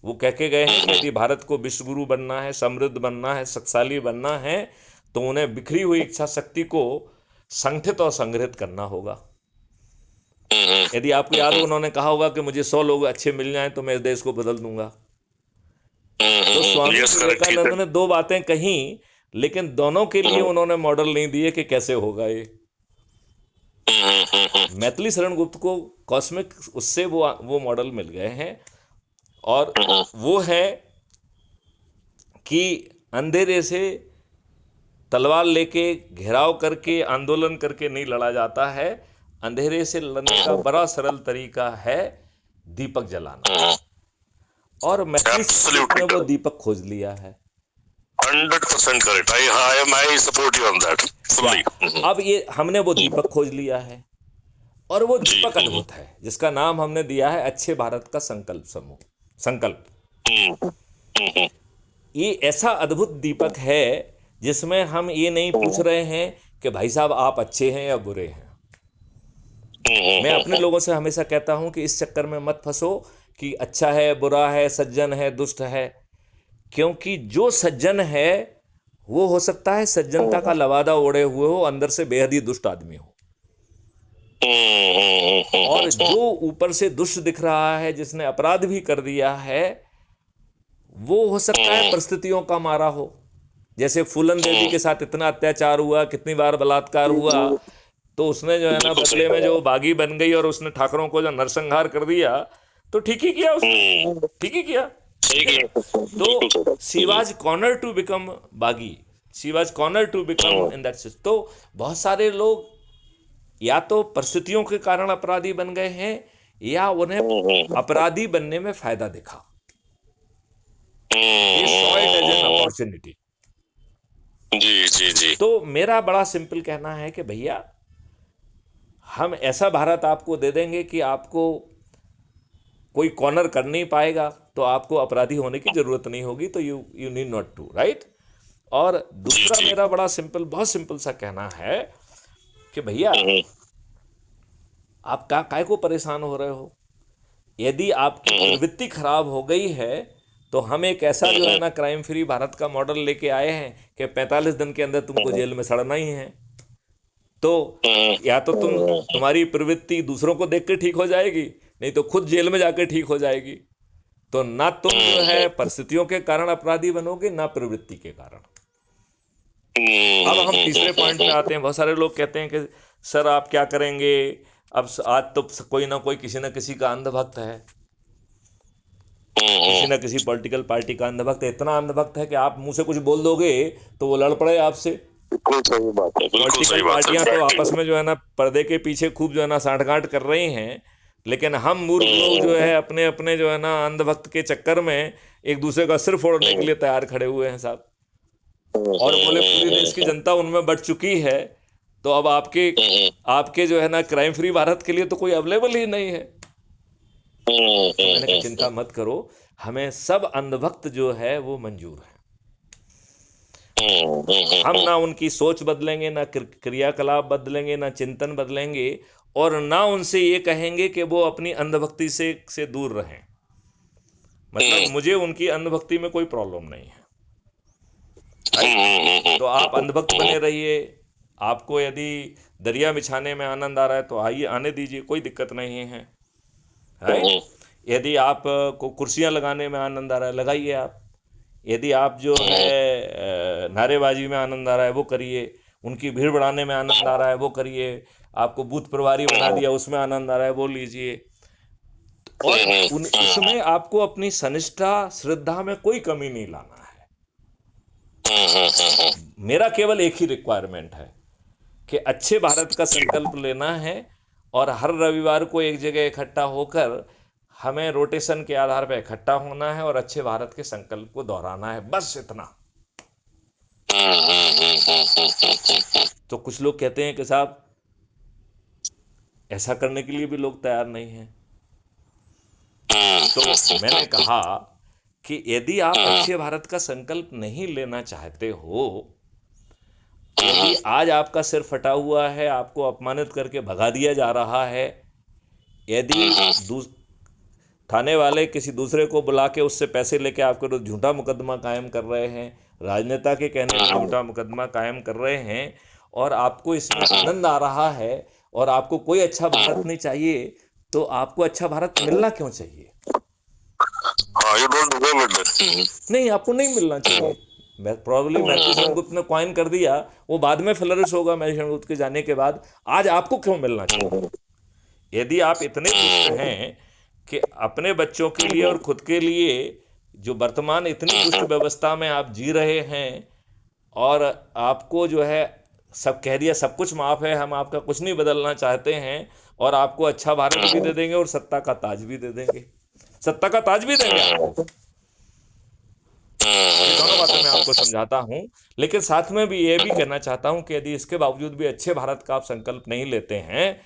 वो कह के गए हैं कि यदि भारत को विश्व गुरु बनना है, समृद्ध बनना है, शक्तिशाली बनना है, तो उन्हें बिखरी हुई इच्छा शक्ति को संगठित और संग्रहित करना होगा। यदि आपको याद हो, उन्होंने कहा होगा कि मुझे 100 लोग अच्छे मिल जाएं तो मैं इस देश को बदल दूंगा। तो स्वामी विवेकानंद ने 2 बातें कही, लेकिन दोनों के लिए उन्होंने मॉडल नहीं दिए कि कैसे होगा ये। मैथिली शरण गुप्त को कॉस्मिक उससे वो मॉडल मिल गए हैं, और वो है कि अंधेरे से तलवार लेके घेराव करके आंदोलन करके नहीं लड़ा जाता है। अंधेरे से लड़ने का बड़ा सरल तरीका है दीपक जलाना, और मैथिली शरण गुप्त ने वो दीपक खोज लिया है। 100% correct. I support you on that fully. अब ये हमने वो दीपक खोज लिया है, और वो दीपक अद्भुत है, जिसका नाम हमने दिया है अच्छे भारत का संकल्प समूह, संकल्प। ये ऐसा अद्भुत दीपक है जिसमें हम ये नहीं पूछ रहे हैं कि भाई साहब आप अच्छे हैं या बुरे हैं, मैं अपने लोगों से हमेशा कहता हूं कि इस चक्कर में मत फंसो कि अच्छा है, बुरा है, सज्जन है, दुष्ट है, क्योंकि जो सज्जन है वो हो सकता है सज्जनता का लवादा ओढ़े हुए हो, अंदर से बेहद ही दुष्ट आदमी हो। और जो ऊपर से दुष्ट दिख रहा है, जिसने अपराध भी कर दिया है, वो हो सकता है परिस्थितियों का मारा हो। जैसे फूलन देवी के साथ इतना अत्याचार हुआ, कितनी बार बलात्कार हुआ, तो उसने जो है ना बदले में जो बागी बन गई और उसने ठाकरों को जो नरसंहार कर दिया, तो ठीक ही किया उसने, ठीक ही किया। तो she was corner to become बागी, she was corner to become in that. तो बहुत सारे लोग या तो परिस्थितियों के कारण अपराधी बन गए हैं, या उन्हें अपराधी बनने में फायदा दिखा, ये saw it as an opportunity. जी जी जी। तो मेरा बड़ा सिंपल कहना है कि भैया, हम ऐसा भारत आपको दे देंगे कि आपको कोई कॉर्नर कर नहीं पाएगा, तो आपको अपराधी होने की जरूरत नहीं होगी, तो you need not to, right. और दूसरा मेरा बड़ा सिंपल, बहुत सिंपल सा कहना है कि भैया, आप काय को परेशान हो रहे हो? यदि आपकी प्रवृत्ति खराब हो गई है, तो हम एक ऐसा जो है ना क्राइम फ्री भारत का मॉडल लेके आए हैं कि 45 दिन के अंदर तुमको जेल में सड़ना ही है। तो या तो तुम्हारी प्रवृत्ति दूसरों को देख के ठीक हो जाएगी, नहीं तो खुद जेल में जाके ठीक हो जाएगी। तो ना तुम जो है परिस्थितियों के कारण अपराधी बनोगे, ना प्रवृत्ति के कारण। अब हम तीसरे पॉइंट में आते हैं। बहुत सारे लोग कहते हैं कि सर आप क्या करेंगे, अब आज तो कोई ना कोई किसी ना किसी का अंधभक्त है, किसी ना किसी पॉलिटिकल पार्टी का अंधभक्त है। इतना अंधभक्त है कि आप मुंह से कुछ बोल दोगे तो वो लड़ पड़े आपसे। सही बात है, पॉलिटिकल पार्टियां तो आपस में जो है ना पर्दे के पीछे खूब जो है ना साठगांठ कर रही हैं, लेकिन हम मूर्ख लोग जो है अपने अपने जो है ना अंधभक्त के चक्कर में एक दूसरे का सिर फोड़ने के लिए तैयार खड़े हुए हैं साहब। और बोले पूरी देश की जनता उनमें बढ़ चुकी है, तो अब आपके जो है ना क्राइम फ्री भारत के लिए तो कोई अवेलेबल ही नहीं है। तो मैंने कहा चिंता मत करो, हमें सब अंधभक्त जो है वो मंजूर है। हम ना उनकी सोच बदलेंगे, ना क्रियाकलाप बदलेंगे, ना चिंतन बदलेंगे, और ना उनसे ये कहेंगे कि वो अपनी अंधभक्ति से दूर रहें। मतलब मुझे उनकी अंधभक्ति में कोई प्रॉब्लम नहीं है, तो आप अंधभक्त बने रहिए। आपको यदि दरिया बिछाने में आनंद आ रहा है तो आइए, आने दीजिए, कोई दिक्कत नहीं है, राइट। यदि आप को कुर्सियां लगाने में आनंद आ रहा है, लगाइए आप। यदि आप जो है नारेबाजी में आनंद आ रहा है, वो करिए। उनकी भीड़ बढ़ाने में आनंद आ रहा है, वो करिए। आपको बूथ प्रभारी बना दिया, उसमें आनंद आ रहा है, वो लीजिए। और उसमें आपको अपनी सनिष्ठा, श्रद्धा में कोई कमी नहीं लाना है। मेरा केवल एक ही रिक्वायरमेंट है कि अच्छे भारत का संकल्प लेना है, और हर रविवार को एक जगह इकट्ठा होकर हमें रोटेशन के आधार पर इकट्ठा होना है और अच्छे भारत के संकल्प को दोहराना है, बस इतना। तो कुछ लोग कहते हैं कि साहब ऐसा करने के लिए भी लोग तैयार नहीं हैं। तो मैंने कहा कि यदि आप अच्छे भारत का संकल्प नहीं लेना चाहते हो, यदि आज आपका सिर फटा हुआ है, आपको अपमानित करके भगा दिया जा रहा है, यदि थाने वाले किसी दूसरे को बुला के उससे पैसे लेके आपके तो झूठा मुकदमा कायम कर रहे हैं, राजनेता के कहने पर झूठा मुकदमा कायम कर रहे हैं, और आपको इसमें आनंद आ रहा है, और आपको कोई अच्छा भारत नहीं चाहिए, तो आपको अच्छा भारत मिलना क्यों चाहिए? नहीं, आपको नहीं मिलना चाहिए। प्रॉब्ली मैथ्यू सेनगुप्त ने कॉइन कर दिया, वो बाद में फ्लरिश होगा मैथ्यू सेनगुप्त के जाने के बाद। आज आपको क्यों मिलना चाहिए? यदि आप इतने दुष्ट हैं कि अपने बच्चों के लिए और खुद के लिए जो वर्तमान इतनी दुष्ट व्यवस्था में आप जी रहे हैं, और आपको जो है सब कह दिया, सब कुछ माफ है, हम आपका कुछ नहीं बदलना चाहते हैं, और आपको अच्छा भारत भी दे देंगे और सत्ता का ताज भी दे देंगे, सत्ता का ताज भी देंगे आपको। ये दोनों बातें मैं आपको समझाता हूं, लेकिन साथ में भी ये भी कहना चाहता हूं कि यदि इसके बावजूद भी अच्छे भारत का आप संकल्प नहीं लेते हैं,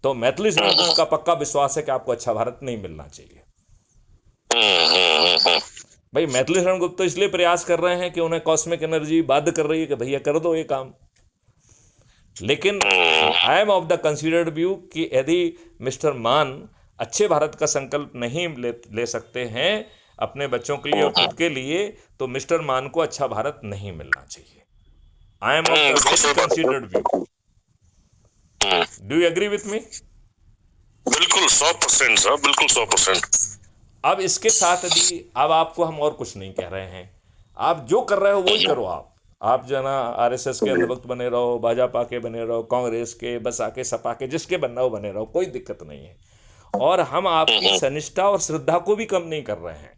तो मैथिली सेनगुप्त का पक्का विश्वास है कि आपको अच्छा भारत नहीं मिलना चाहिए। भाई मैथिली सेनगुप्त तो इसलिए प्रयास कर रहे हैं कि उन्हें कॉस्मिक एनर्जी बाध्य कर रही है कि भैया कर दो ये काम, लेकिन आई am of the considered view कि यदि मिस्टर मान अच्छे भारत का संकल्प नहीं ले सकते हैं अपने बच्चों के लिए और खुद के लिए, तो मिस्टर मान को अच्छा भारत नहीं मिलना चाहिए. आई एम ऑफ द बिल्कुल वेरी सही बात है. Considered view. Do you agree with me? बिल्कुल 100% सर, बिल्कुल 100%. अब इसके साथ भी अब आपको हम और कुछ नहीं कह रहे हैं. आप जो कर रहे हो वही करो. आप जो है ना आरएसएस के अंधभक्त बने रहो, भाजपा के बने रहो, कांग्रेस के, बसपा के, सपा के, जिसके बनना हो बने रहो, कोई दिक्कत नहीं है. और हम आपकी सनिष्ठा और श्रद्धा को भी कम नहीं कर रहे हैं.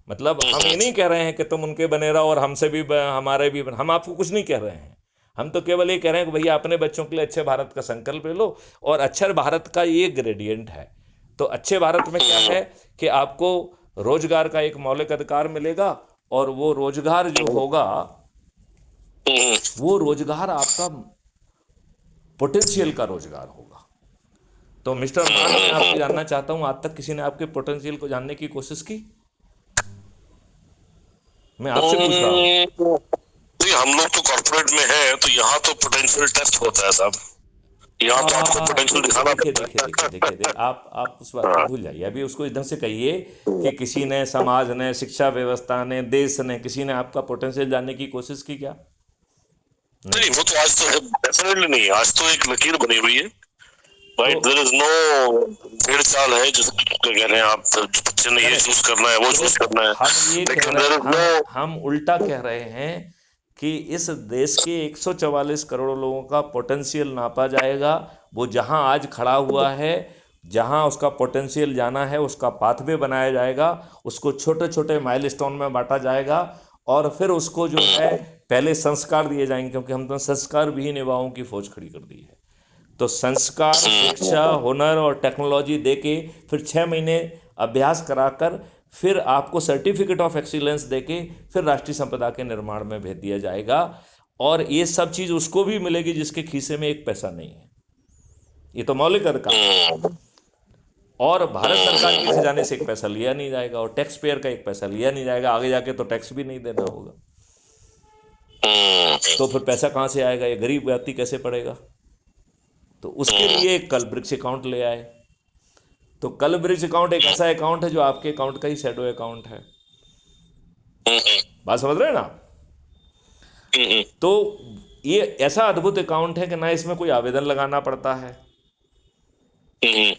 मतलब हम ये नहीं कह रहे हैं कि तुम उनके बने रहो और हमसे भी हमारे भी हम आपको कुछ नहीं कह रहे हैं. हम तो केवल ये कह रहे हैं कि भैया अपने बच्चों के लिए अच्छे भारत का संकल्प ले लो. और अच्छे भारत का ये ग्रेडियंट है. तो अच्छे भारत में क्या है कि आपको रोजगार का एक मौलिक अधिकार मिलेगा, और वो रोजगार जो होगा वो रोजगार आपका पोटेंशियल का रोजगार होगा. तो मिस्टर मान, मैं आपसे जानना चाहता हूं, आज तक किसी ने आपके पोटेंशियल को जानने की कोशिश की? मैं आपसे पूछ रहा हूं. हम लोग तो कॉर्पोरेट में हैं, तो यहाँ तो पोटेंशियल टेस्ट होता है साहब. यहाँ तो आपको पोटेंशियल दिखाना पड़ता है. देखिए, आप उस बात को भूल जाइए. अभी उसको इधर से कहिए कि किसी ने, समाज ने, शिक्षा व्यवस्था ने, देश ने, किसी ने आपका पोटेंशियल जानने की कोशिश की क्या? नहीं, वो तो आज तो डेफिनेटली नहीं. आज तो एक लकीर बनी हुई है. राइट, देयर इज नो भेड़ चाल है जिसको कह रहे हैं आप बच्चे ने ये चूज करना है, वो चूज करना है. हम ये कह रहे हैं, हम उल्टा कह रहे हैं कि इस देश के 144 करोड़ लोगों का पोटेंशियल नापा जाएगा. वो जहां आज खड़ा हुआ है, जहां उसका पोटेंशियल जाना है, उसका पाथवे बनाया जाएगा, उसको छोटे छोटे माइलस्टोन में बांटा जाएगा, और फिर उसको जो है पहले संस्कार दिए जाएंगे, क्योंकि हम तो संस्कार विहीन युवाओं की फौज खड़ी कर दी है. तो संस्कार, शिक्षा, हुनर और टेक्नोलॉजी देके, फिर 6 महीने अभ्यास कराकर, फिर आपको सर्टिफिकेट ऑफ एक्सीलेंस देके, फिर राष्ट्रीय संपदा के निर्माण में भेज दिया जाएगा. और ये सब चीज़ उसको भी मिलेगी जिसके खीसे में एक पैसा नहीं है. ये तो मौलिक अधिकार है. और भारत सरकार के खजाने से एक पैसा लिया नहीं जाएगा, और टैक्स पेयर का एक पैसा लिया नहीं जाएगा. आगे जाके तो टैक्स भी नहीं देना होगा. तो फिर पैसा कहाँ से आएगा? ये गरीब व्यक्ति कैसे पड़ेगा? तो उसके लिए कल वृक्ष अकाउंट ले आए. तो कल वृक्ष अकाउंट एक ऐसा अकाउंट है जो आपके अकाउंट का ही शैडो अकाउंट है. बात समझ रहे हैं ना? तो ये ऐसा अद्भुत अकाउंट है कि ना इसमें कोई आवेदन लगाना पड़ता है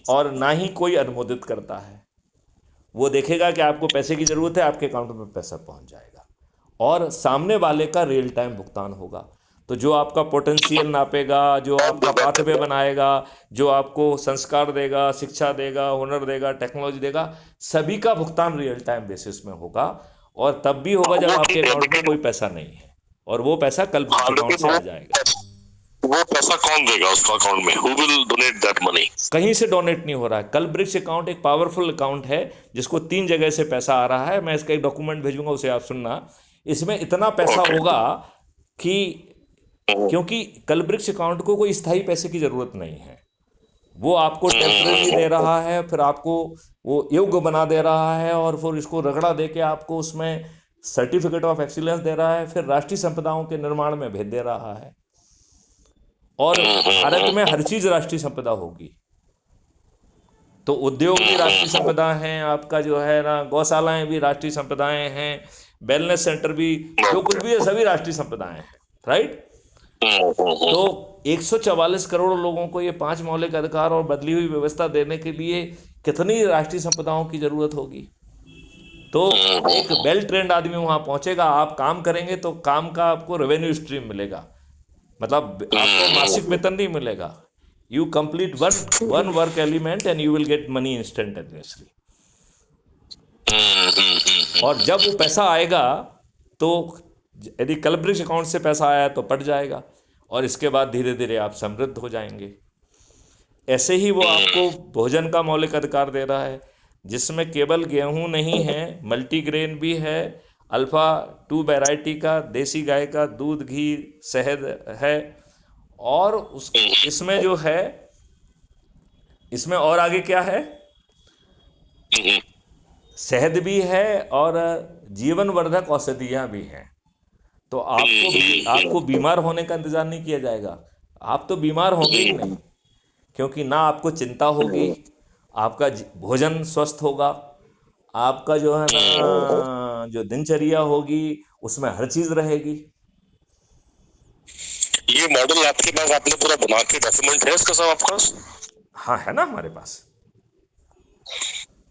और ना ही कोई अनुमोदित करता है. वो देखेगा कि आपको पैसे की जरूरत है, आपके अकाउंट में पैसा पहुंच जाएगा, और सामने वाले का रियल टाइम भुगतान होगा. तो जो आपका पोटेंशियल नापेगा, जो आपका पाथवे बनाएगा, जो आपको संस्कार देगा, शिक्षा देगा, हुनर देगा, टेक्नोलॉजी देगा, सभी का भुगतान रियल टाइम बेसिस में होगा. और तब भी होगा जब आपके अकाउंट में कोई पैसा नहीं है, और वो पैसा कल अकाउंट से आ जाएगा. वो पैसा कौन देगा उसका अकाउंट में? Who will donate that money? कहीं से डोनेट नहीं हो रहा है. कल वृक्ष अकाउंट एक पावरफुल अकाउंट है जिसको 3 जगह से पैसा आ रहा है. मैं इसका एक डॉक्यूमेंट भेजूंगा, उसे आप सुनना. इसमें इतना पैसा होगा कि, क्योंकि कल वृक्ष अकाउंट को कोई स्थायी पैसे की जरूरत नहीं है. वो आपको टेम्परेरी दे रहा है, फिर आपको वो योग्य बना दे रहा है, और फिर इसको रगड़ा दे के आपको उसमें सर्टिफिकेट ऑफ एक्सीलेंस दे रहा है, फिर राष्ट्रीय संपदाओं के निर्माण में भेज दे रहा है. और भारत में हर चीज राष्ट्रीय संपदा होगी. तो उद्योग भी राष्ट्रीय संपदा हैं, आपका जो है ना गौशालाएं भी राष्ट्रीय संपदाएं हैं, वेलनेस सेंटर भी, जो कुछ भी है सभी राष्ट्रीय संपदाएं हैं. राइट? तो 144 करोड़ लोगों को ये 5 मौलिक अधिकार और बदली हुई व्यवस्था देने के लिए कितनी राष्ट्रीय संपदाओं की जरूरत होगी? तो एक वेल ट्रेंड आदमी वहां पहुंचेगा. आप काम करेंगे तो काम का आपको रेवेन्यू स्ट्रीम मिलेगा. मतलब आपको मासिक वेतन नहीं मिलेगा. You complete one work element and you will get money instantaneously. और जब वो पैसा आएगा, तो यदि कल वृक्ष अकाउंट से पैसा आया तो पट जाएगा, और इसके बाद धीरे धीरे आप समृद्ध हो जाएंगे. ऐसे ही वो आपको भोजन का मौलिक अधिकार दे रहा है, जिसमें केवल गेहूं नहीं है, मल्टीग्रेन भी है, अल्फा 2 वैरायटी का देसी गाय का दूध, घी, शहद है. और इसमें जो है, इसमें और आगे क्या है? शहद भी है और जीवन वर्धक औषधियां भी हैं. तो आपको बीमार होने का इंतजार नहीं किया जाएगा. आप तो बीमार होंगे ही नहीं, क्योंकि ना आपको चिंता होगी, आपका भोजन स्वस्थ होगा, आपका जो है ना जो दिनचर्या होगी उसमें हर चीज रहेगी। ये मॉडल आपके पास, आपने पूरा बना के डॉक्यूमेंट है इसका सब आपके पास? हाँ, है ना हमारे पास।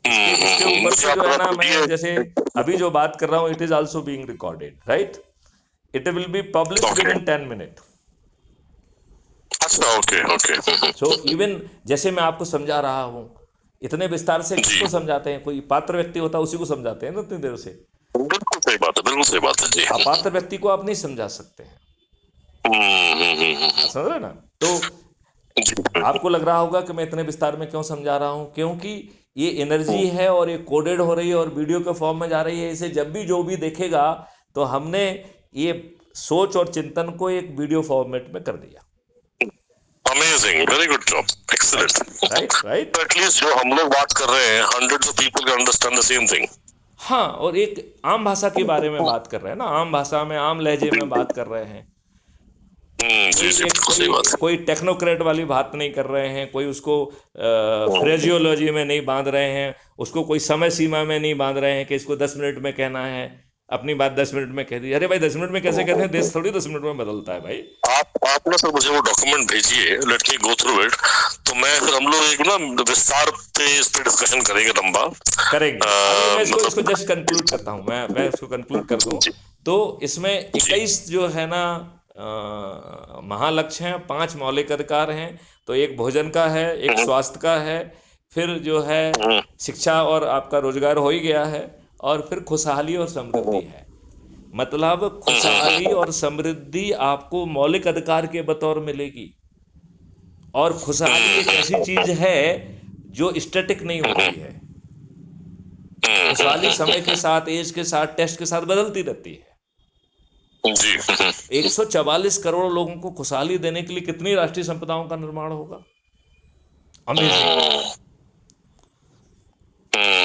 इसके ऊपर मुझे से आप जो है थोड़ा ना, मैं जैसे दीजिए। अभी जो बात कर रहा हूँ, it is also being recorded, right? It will be publish with okay, in 10 minute. अच्छा, ओके ओके। सो इवन जैसे मैं आपको समझा रहा हूँ, इतने विस्तार से जी, किसको समझाते हैं? कोई पात्र व्यक्ति होता है, उसी को समझाते हैं ना इतनी देर से। बिल्कुल सही बात है, बिल्कुल सही बात है जी। अपात्र व्यक्ति को आप नहीं समझा सकते हैं। हम्म। समझ रहे हैं ना? तो जी। आपको लग रहा होगा कि मैं इतने विस्तार में क्यों समझा रहा हूं, क्योंकि ये एनर्जी है और ये कोडेड हो रही है और वीडियो के फॉर्म में जा रही है। इसे जब भी जो भी देखेगा, तो हमने ये सोच और चिंतन को एक वीडियो फॉर्मेट में कर दिया। Amazing, very good job, right, excellent. Right, right. तो एटलीस्ट जो हम लोग बात कर रहे हैं, hundreds of people can understand the same thing. हाँ, और एक आम भाषा के बारे में बात कर रहे हैं ना, आम भाषा में, आम लहजे में बात कर रहे हैं। जी कोई जी, एक बिल्कुल सही कोई बात है। कोई टेक्नोक्रेट वाली बात नहीं कर रहे हैं, कोई उसको फ्रेजियोलॉजी में नहीं बांध रहे हैं, उसको कोई समय सीमा में नहीं बांध रहे हैं कि इसको 10 मिनट में कहना है, अपनी बात 10 मिनट में कह दी। अरे भाई, 10 मिनट में कैसे कहते हैं? देश थोड़ी 10 मिनट में बदलता है भाई। आप ना सर मुझे वो डॉक्यूमेंट भेजिए, let me go through it. तो मैं फिर हम लोग एक ना विस्तार पे इस पे डिस्कशन करेंगे लंबा। करेंगे। अभी मैं इसको इसको मतलब जस्ट कंक्लूड करता हूँ, मैं इसको कंक्लूड कर दूँ। जी तो इसमें जी। 21 जो है ना महालक्ष्य हैं, 5 मौलिक अधिकार हैं। तो एक भोजन का है, एक हम्म, स्वास्थ्य का है, फिर जो है हम्म, शिक्षा और आपका रोजगार हो ही गया है, और फिर खुशहाली और समृद्धि है। मतलब खुशहाली और समृद्धि आपको मौलिक अधिकार के बतौर मिलेगी। और खुशहाली एक ऐसी चीज है जो स्टैटिक नहीं होती है। खुशहाली समय के साथ, एज के साथ, टेस्ट के साथ बदलती रहती है। जी। 144 करोड़ लोगों को खुशहाली देने के लिए कितनी राष्ट्रीय संपदाओं का निर्माण होगा? अमेजिंग।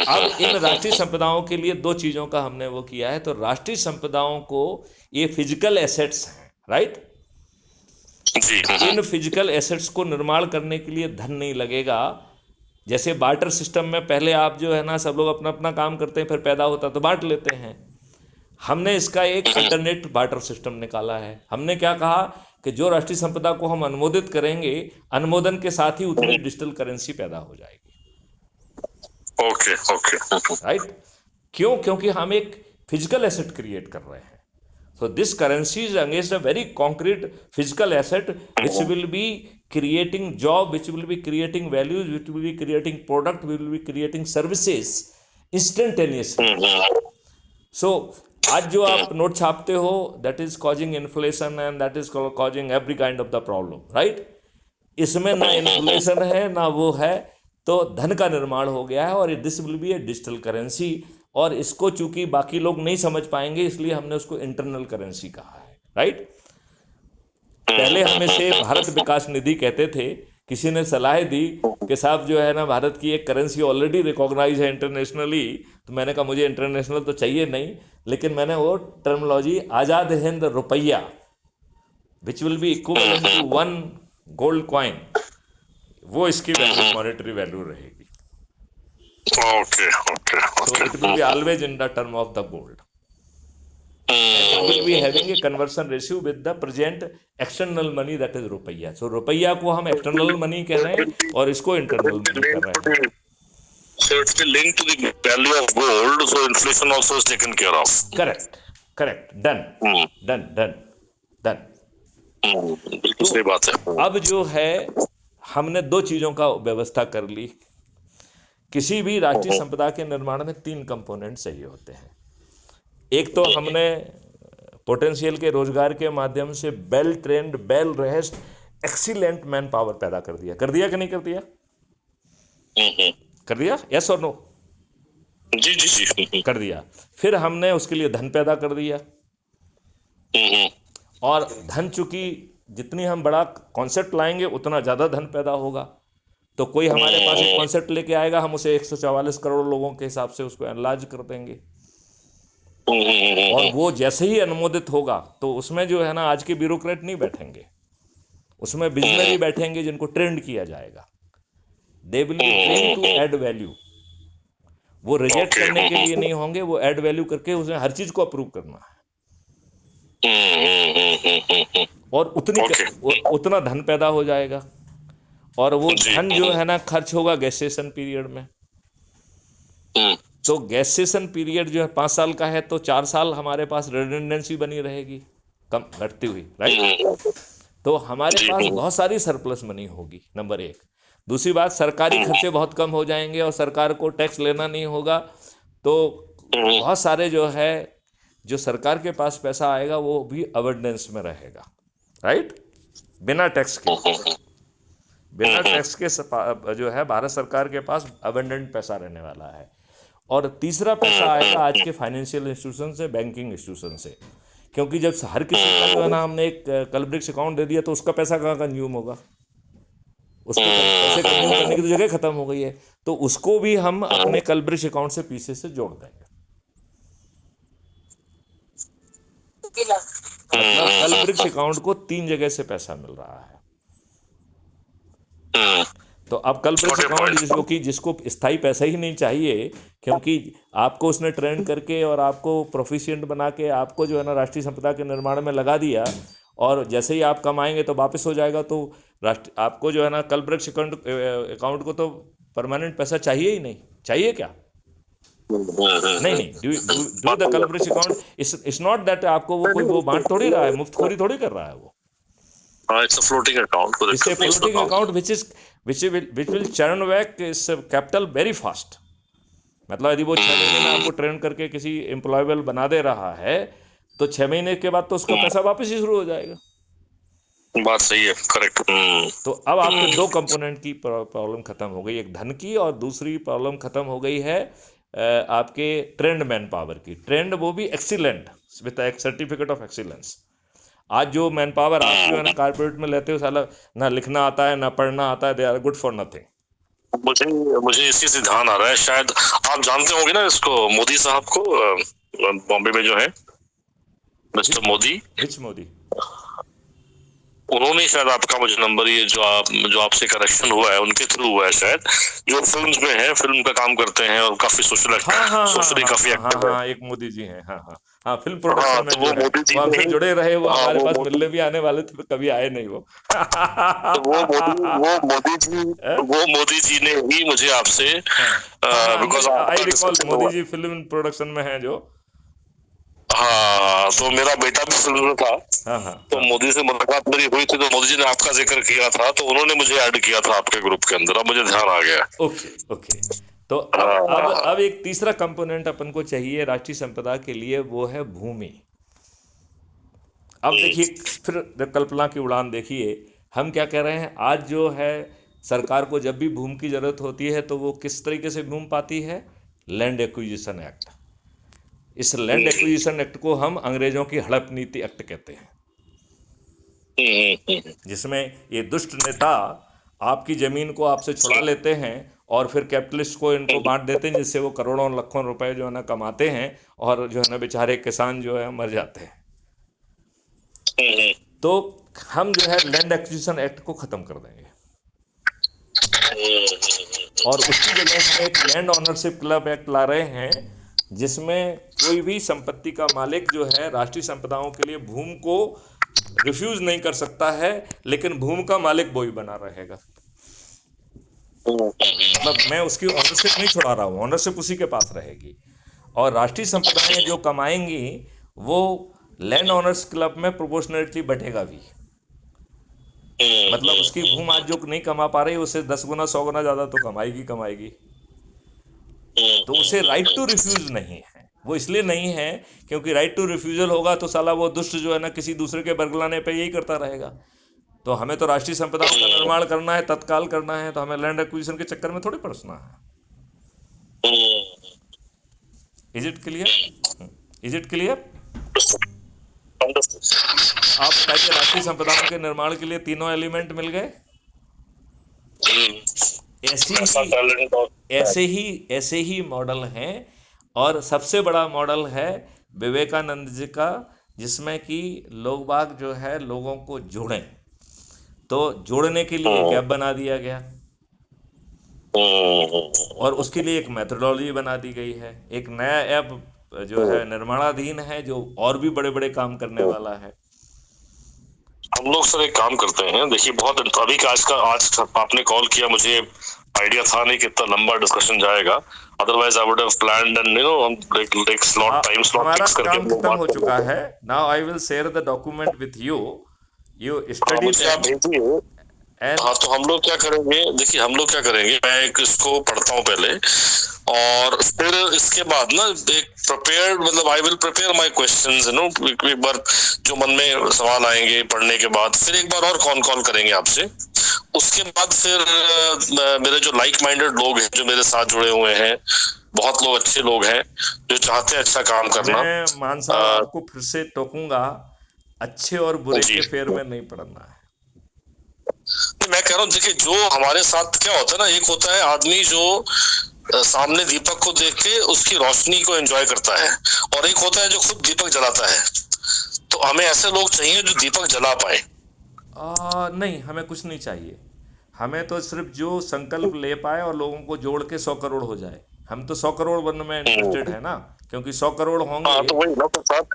अब इन राष्ट्रीय संपदाओं के लिए दो चीजों का हमने वो किया है। तो राष्ट्रीय संपदाओं को, ये फिजिकल एसेट्स हैं, राइट? जी। इन फिजिकल एसेट्स को निर्माण करने के लिए धन नहीं लगेगा। जैसे बार्टर सिस्टम में पहले आप जो है ना, सब लोग अपना अपना काम करते हैं, फिर पैदा होता तो बांट लेते हैं। हमने इसका एक अल्टरनेट बार्टर सिस्टम निकाला है। हमने क्या कहा कि जो राष्ट्रीय संपदा को हम अनुमोदित करेंगे, अनुमोदन के साथ ही उतनी डिजिटल करेंसी पैदा हो जाएगी। Okay okay. राइट? क्यों? क्योंकि हम एक फिजिकल एसेट क्रिएट कर रहे हैं। So this currency is against a very concrete physical asset, which will be creating job, which will be creating values, which will be creating product, will be creating services instantaneously. So आज जो आप नोट छापते हो, that is causing inflation and that is causing every kind of the problem, right? इसमें ना इन्फ्लेशन है ना वो है, तो धन का निर्माण हो गया है, और this will be A digital currency. और इसको चूंकि बाकी लोग नहीं समझ पाएंगे, इसलिए हमने उसको इंटरनल करेंसी कहा है, राइट? पहले हम इसे भारत विकास निधि कहते थे। किसी ने सलाह दी कि साहब जो है ना, भारत की एक करेंसी ऑलरेडी रिकॉग्नाइज है इंटरनेशनली। तो मैंने कहा मुझे इंटरनेशनल तो चाहिए नहीं, लेकिन मैंने वो terminology Azad Hind Rupaya, which will be equivalent to 1 gold coin, वो इसकी वैल्यू, मॉनेटरी वैल्यू रहेगी। Okay okay So okay. it will be always in the term of the gold. It will be having a conversion ratio with the present external money, that is रुपया. So रुपया को हम external money कह रहे हैं और इसको internal money कर रहे हैं. So it's been linked to the value of gold, so inflation also is taken care of. Correct, correct, done, done, done, done. बिल्कुल सही बात है। अब जो है, हमने दो चीजों का व्यवस्था कर ली। किसी भी राष्ट्रीय संपदा के निर्माण में 3 कंपोनेंट चाहिए होते हैं। एक तो हमने पोटेंशियल के रोजगार के माध्यम से well trained, well rehearsed, excellent man power पैदा कर दिया कि नहीं कर दिया? कर दिया, यस और नो? जी जी जी। कर दिया। फिर हमने उसके लिए धन पैदा कर दिया, और धन चूंकि जितनी हम बड़ा कॉन्सेप्ट लाएंगे उतना ज़्यादा धन पैदा होगा। तो कोई हमारे पास एक कॉन्सेप्ट लेके आएगा, हम उसे 144 करोड़ लोगों के हिसाब से उसको एनालाइज कर देंगे, और वो जैसे ही अनुमोदित होगा, तो उसमें जो है ना, आज के ब्यूरोक्रेट नहीं बैठेंगे, उसमें विजनरी बैठेंगे जिनको ट्रेंड किया जाएगा, they will be train to add value. वो रिजेक्ट Okay. करने के लिए नहीं होंगे, वो ऐड वैल्यू करके उसमें हर चीज को अप्रूव करना है, और Okay. उतना धन पैदा हो जाएगा, और वो जी। धन जो है ना खर्च होगा गैसेशन पीरियड में। तो गैसेशन पीरियड जो है 5 साल का है, तो 4 साल हमारे पास रिडंडेंसी बनी रहेगी, कम घटती हुई, राइट। तो हमारे जी। पास बहुत सारी सरप्लस मनी होगी, नंबर एक। दूसरी बात, सरकारी खर्चे बहुत कम हो जाएंगे और सरकार को टैक्स लेना नहीं होगा, तो बहुत सारे जो है, जो सरकार के पास पैसा आएगा वो भी अबंडेंस में रहेगा, राइट, बिना टैक्स के। बिना टैक्स के जो है भारत सरकार के पास अबंडेंट पैसा रहने वाला है। और तीसरा पैसा आएगा आज के फाइनेंशियल इंस्टीट्यूशन से, बैंकिंग इंस्टीट्यूशन से, क्योंकि जब हर किसी का जो है ना हमने एक कलब्रिक्स अकाउंट दे दिया, तो उसका पैसा कहाँ कंज्यूम होगा, उसके पैसे कंज्यूम करने की तो जगह खत्म हो गई है, तो उसको भी हम अपने कलब्रिक्स अकाउंट से पीछे से जोड़ देंगे। मतलब कलब्रिक्स अकाउंट को 3 जगह से पैसा मिल रहा है। तो अब कलब्रिक्स अकाउंट जिसको स्थायी पैसा ही नहीं चाहिए, क्योंकि आपको उसने ट्रेन करके और आपको प्रोफिशिएंट बना के आपको जो है ना राष्ट्रीय संपदा के निर्माण में लगा दिया, और जैसे ही आप कमाएंगे तो वापस हो जाएगा, तो आपको जो है ना कलब्रिक्स अकाउंट को तो परमानेंट पैसा चाहिए ही नहीं, चाहिए क्या? नहीं, डू द कलब्रिक्स अकाउंट, इट्स नॉट दैट आपको वो बांट थोड़ी रहा है, मुफ्तखोरी थोड़ी कर रहा है वो। It's a floating account. It's a floating account which will churn back its capital very fast. मतलब यदि वो 6 महीने में आपको ट्रेन करके किसी एम्प्लॉयबल बना दे रहा है, तो 6 महीने के बाद तो उसका पैसा वापस ही शुरू हो जाएगा। बात सही है, करेक्ट। तो अब आपके 2 कंपोनेंट की प्रॉब्लम खत्म हो गई, एक धन की, और दूसरी प्रॉब्लम खत्म हो गई है आपके ट्रेंड मैन पावर की। ट्रेंड वो भी एक्सीलेंट विद एक सर्टिफिकेट ऑफ एक्सीलेंस। आज जो मैन पावर आप जो है ना कारपोरेट में लेते हो, साला ना लिखना आता है ना पढ़ना आता है, they are good for nothing. मुझे इसी से ध्यान आ रहा है, शायद आप जानते होंगे ना इसको, मोदी साहब को, बॉम्बे में जो है मिस्टर मोदी। विच मोदी? उन्होंने शायद आपका मुझे नंबर, ये जो आपसे कनेक्शन हुआ है उनके थ्रू हुआ है शायद, जो फिल्म्स में है, फिल्म का काम करते हैं और काफी सोशली काफी एक्टिव है। एक मोदी जी हैं, हाँ, फिल्म प्रोडक्शन में तो वो मोदी जी हमसे जुड़े रहे, वो हमारे पास मिलने भी आने वाले थे, कभी आए नहीं वो। तो वो मोदी जी ने ही मुझे आपसे, because I recall Modi ji film production में है जो। हाँ, तो मेरा बेटा भी फिल्म में था। तो मोदी से मुलाकात मेरी हुई थी, तो मोदी जी ने आपका जिक्र किया था, तो उन्होंने मुझे ऐड किया था आपके ग्रुप के अंदर। अब मुझे ध्यान आ गया। ओके। तो अब एक तीसरा कंपोनेंट अपन को चाहिए राष्ट्रीय संपदा के लिए, वो है भूमि। अब देखिए, फिर कल्पना की उड़ान देखिए, हम क्या कह रहे हैं। आज जो है सरकार को जब भी भूमि की जरूरत होती है, तो वो किस तरीके से भूमि पाती है? Land acquisition act. इस लैंड एक्विजिशन एक्ट को हम अंग्रेजों की हड़प नीति एक्ट कहते हैं, जिसमें ये दुष्ट नेता आपकी जमीन को आपसे छुड़ा लेते हैं और फिर कैपिटलिस्ट को इनको बांट देते हैं, जिससे वो करोड़ों लाखों रुपए जो है ना कमाते हैं, और जो है ना बेचारे किसान जो है मर जाते हैं। तो हम जो है लैंड एक्विजिशन एक्ट को खत्म कर देंगे, और उसकी जगह हम एक लैंड ओनरशिप क्लब एक्ट ला रहे हैं, जिसमें कोई भी संपत्ति का मालिक जो है राष्ट्रीय संपदाओं के लिए भूमि को रिफ्यूज नहीं कर सकता है, लेकिन भूमि का मालिक वही बना रहेगा। मतलब मैं उसकी ओनरशिप नहीं छुड़ा रहा हूँ, ओनरशिप उसी के पास रहेगी, और राष्ट्रीय संपदाएं जो कमाएंगी वो लैंड ओनर्स क्लब में प्रोपोर्शनली बढ़ेगा भी। मतलब उसकी भूमि आज जो नहीं कमा पा रही, उससे 10 गुना 100 गुना ज्यादा तो कमाएगी। तो उसे राइट टू रिफ्यूज नहीं है। वो इसलिए नहीं है क्योंकि राइट टू रिफ्यूजल होगा तो साला वो दुष्ट जो है ना किसी दूसरे के बरगलाने पे यही करता रहेगा। तो हमें तो राष्ट्रीय संपदा का निर्माण करना है, तत्काल करना है, तो हमें लैंड एक्विजिशन के चक्कर में थोड़ी पड़ना है। Is it clear? आप बताइए, राष्ट्रीय संपदाओं के निर्माण के लिए तीनों एलिमेंट मिल गए। ऐसे ही मॉडल हैं, और सबसे बड़ा मॉडल है विवेकानंद जी का, जिसमें कि लोग बाग जो है लोगों को जोड़ें। तो जोड़ने के लिए एक ऐप बना दिया गया और उसके लिए एक मेथोडोलॉजी बना दी गई है। एक नया ऐप जो है निर्माणाधीन है, जो और भी बड़े बड़े काम करने वाला है। हम लोग सर एक काम करते हैं, देखिए बहुत अभी का आज आपने कॉल किया, मुझे आइडिया था नहीं कि इतना लंबा डिस्कशन जाएगा, otherwise I would have planned and हम एक स्लॉट टाइम स्लॉट हमारा फिक्स करके काम हम लोग खत्म बात हो करेंगे। चुका है। Now I will share the document with you, you study मुझे आप देम भेजिए। एंड हाँ तो हम लोग क्या करेंगे, देखिए हम लोग क्या करेंगे, मैं एक इसको पढ़ता हूँ पहले, और फिर इसके बाद ना एक प्रिपेयर्ड, मतलब I will prepare my questions, एक बार जो मन में सवाल आएंगे पढ़ने के बाद, फिर एक बार और कॉल करेंगे आपसे। उसके बाद फिर मेरे जो लाइक माइंडेड लोग हैं, जो मेरे साथ जुड़े हुए हैं, बहुत लोग अच्छे लोग हैं जो चाहते हैं अच्छा काम करना। मैं मान साहब आपको फिर से टोकूंगा, अच्छे और बुरे जी के फेर में नहीं पड़ना है। मैं कह रहा हूँ, देखिए जो हमारे साथ क्या होता है ना, एक होता है आदमी जो सामने दीपक को देख के उसकी रोशनी को एंजॉय करता है, और एक होता है जो खुद दीपक जलाता है। तो हमें ऐसे लोग चाहिए जो दीपक जला पाए। नहीं, हमें कुछ नहीं चाहिए। हमें तो सिर्फ जो संकल्प ले पाए और लोगों को जोड़ के 100 करोड़ हो जाए। हम तो 100 करोड़ बनने में इंटरेस्टेड है ना, क्योंकि 100 करोड़ होंगे। हाँ तो वही ना प्रसाद,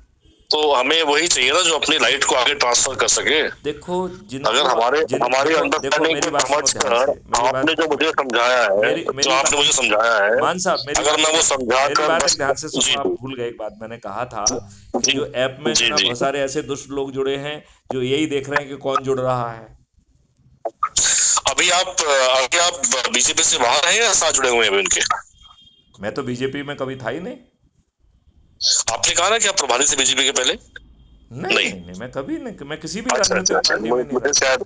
तो हमें वही चाहिए ना जो अपनी लाइट को आगे ट्रांसफर कर सके। देखो अगर जिनको हमारे हमारी देखो देखो, अंडरस्टैंडिंग मेरी को बात सुनो समझ ध्यान कर से, मेरी आपने बात, जो मुझे समझाया है, मेरी जो मेरी आपने बात, मुझे समझाया है, मान साहब अगर मैं वो समझा मेरी कर बात एक बस। ध्यान से जी सुनो। आप भूल गए एक बात मैंने कहा था कि जी जो ऐप में जो जी ना जी। बहुत सारे ऐसे दुष्ट लोग जुड़े हैं जो यही देख रहे हैं कि कौन जुड़ रहा है। अभी आप बीजेपी से बाहर हैं या साथ जुड़े हुए हैं अभी उनके? मैं तो बीजेपी में कभी था ही नहीं। आपने कहा ना कि आप प्रभारी से बीजेपी के पहले। नहीं नहीं। नहीं नहीं, मैं कभी नहीं, मैं किसी भी अच्छा अच्छा राजनीतिक अच्छा, पार्टी में नहीं मुझे रहा। शायद,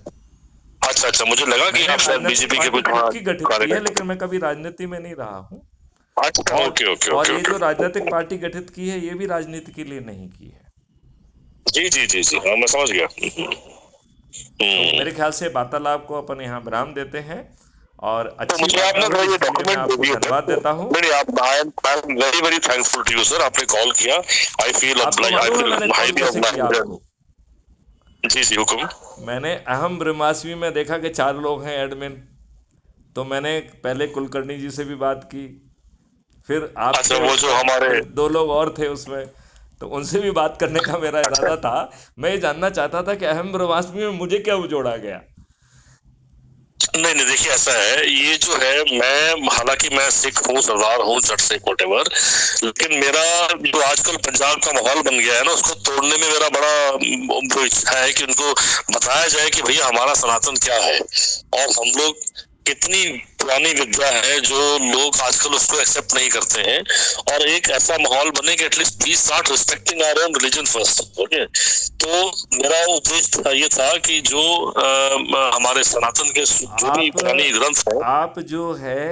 अच्छा अच्छा, मुझे लगा कि मैंने आप शायद राजनीतिक बीजेपी के पार्टी कुछ खुद वहाँ की गठित की है, कार्यकर्ता। लेकिन मैं कभी राजनीति में नहीं रहा हूँ। अच्छा और ओके ओके और ओके ये जो ओके। राजनीतिक पार्टी गठित की है, ये भी राजनीति के लिए नहीं की है। जी जी जी जी, हाँ मैं समझ गया। तो हम्म। मेरे ख्याल से वार्तालाप को अपन यहाँ विराम देते हैं, और तो अच्छी मुझे आप ना वार्ता थोड़ा हुई ये इसके लिए मैं डॉक्यूमेंट दे आपको दिए थे, धन्यवाद देता हूँ। नहीं नहीं, आप I am very very thankful to you sir, आपने कॉल किया। आई फील आपको आई मालूम है फील मैंने कॉल हाईली कैसे किया ऑब्लाइज्ड। आपको? जी जी हुक्म। मैंने अहम ब्रह्मास्मि में देखा कि 4 लोग हैं एडमिन, तो मैंने पहले कुलकर्णी जी से भी बात की, फिर आप अच्छा थे वो जो उसमें, हमारे, फिर 2 लोग और थे उसमें, तो उनसे भी बात करने का मेरा अच्छा, इरादा था। मैं ये जानना चाहता था कि अहम ब्रह्मास्मि में मुझे क्या जोड़ा गया। नहीं नहीं देखिए ऐसा है, ये जो है, मैं हालांकि मैं सिख हूँ, सरदार हूँ, जट सिख वॉटेवर, लेकिन मेरा जो आजकल पंजाब का माहौल बन गया है ना, उसको तोड़ने में मेरा बड़ा वो इच्छा है कि उनको बताया जाए कि भैया हमारा सनातन क्या है, और हम लोग कितनी पुरानी विद्या है जो लोग आजकल उसको एक्सेप्ट नहीं करते हैं, और एक ऐसा माहौल बने कि at least please start respecting our own religion first. Okay, तो मेरा उद्देश्य ये था कि जो हमारे सनातन के जो भी आप पुरानी ग्रंथ है, आप जो है,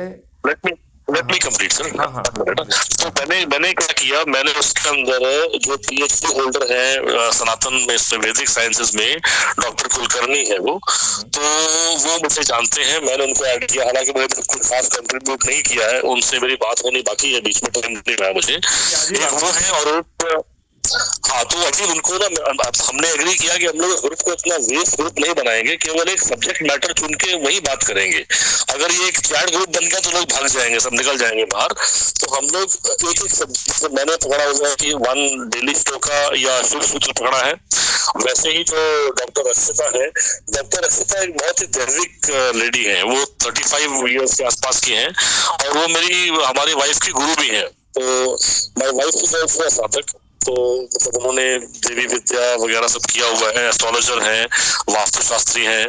लेट मी हाँ लेट मी हाँ कंप्लीट सर। हाँ हाँ हाँ, कहिए, तो हाँ हाँ। मैंने क्या किया, मैंने उसके अंदर जो पीएचडी होल्डर है सनातन में, वैदिक साइंसेज में, डॉक्टर कुलकर्णी है वो, तो वो मुझे जानते हैं, मैंने उनको ऐड किया, हालांकि मैंने कुछ खास कंट्रीब्यूट नहीं किया है, उनसे मेरी बात होनी बाकी है, बीच में टाइम नहीं रहा मुझे। आज ही एक बात वो हुई। है, और एक, हाँ तो अभी उनको ना हमने एग्री किया कि हम लोग ग्रुप को इतना वेस्ट ग्रुप नहीं बनाएंगे, केवल एक सब्जेक्ट मैटर चुन के वही बात करेंगे। अगर ये एक चैट ग्रुप बन गया तो लोग भाग जाएंगे, सब निकल जाएंगे बाहर। तो हम लोग एक एक सब्जेक्ट, मैंने पकड़ा हुआ है कि वन डेली स्टो का या शिव सूत्र पकड़ा है, वैसे ही जो डॉक्टर रक्षिता है, डॉक्टर रक्षिता एक बहुत ही दैविक लेडी है, वो 35 ईयर्स के आसपास की है, और वो हमारी वाइफ की गुरु भी है। तो माय वाइफ इज आल्सो साधक, तो मतलब उन्होंने देवी विद्या वगैरह सब किया हुआ है, एस्ट्रोलॉजर है, वास्तुशास्त्री है,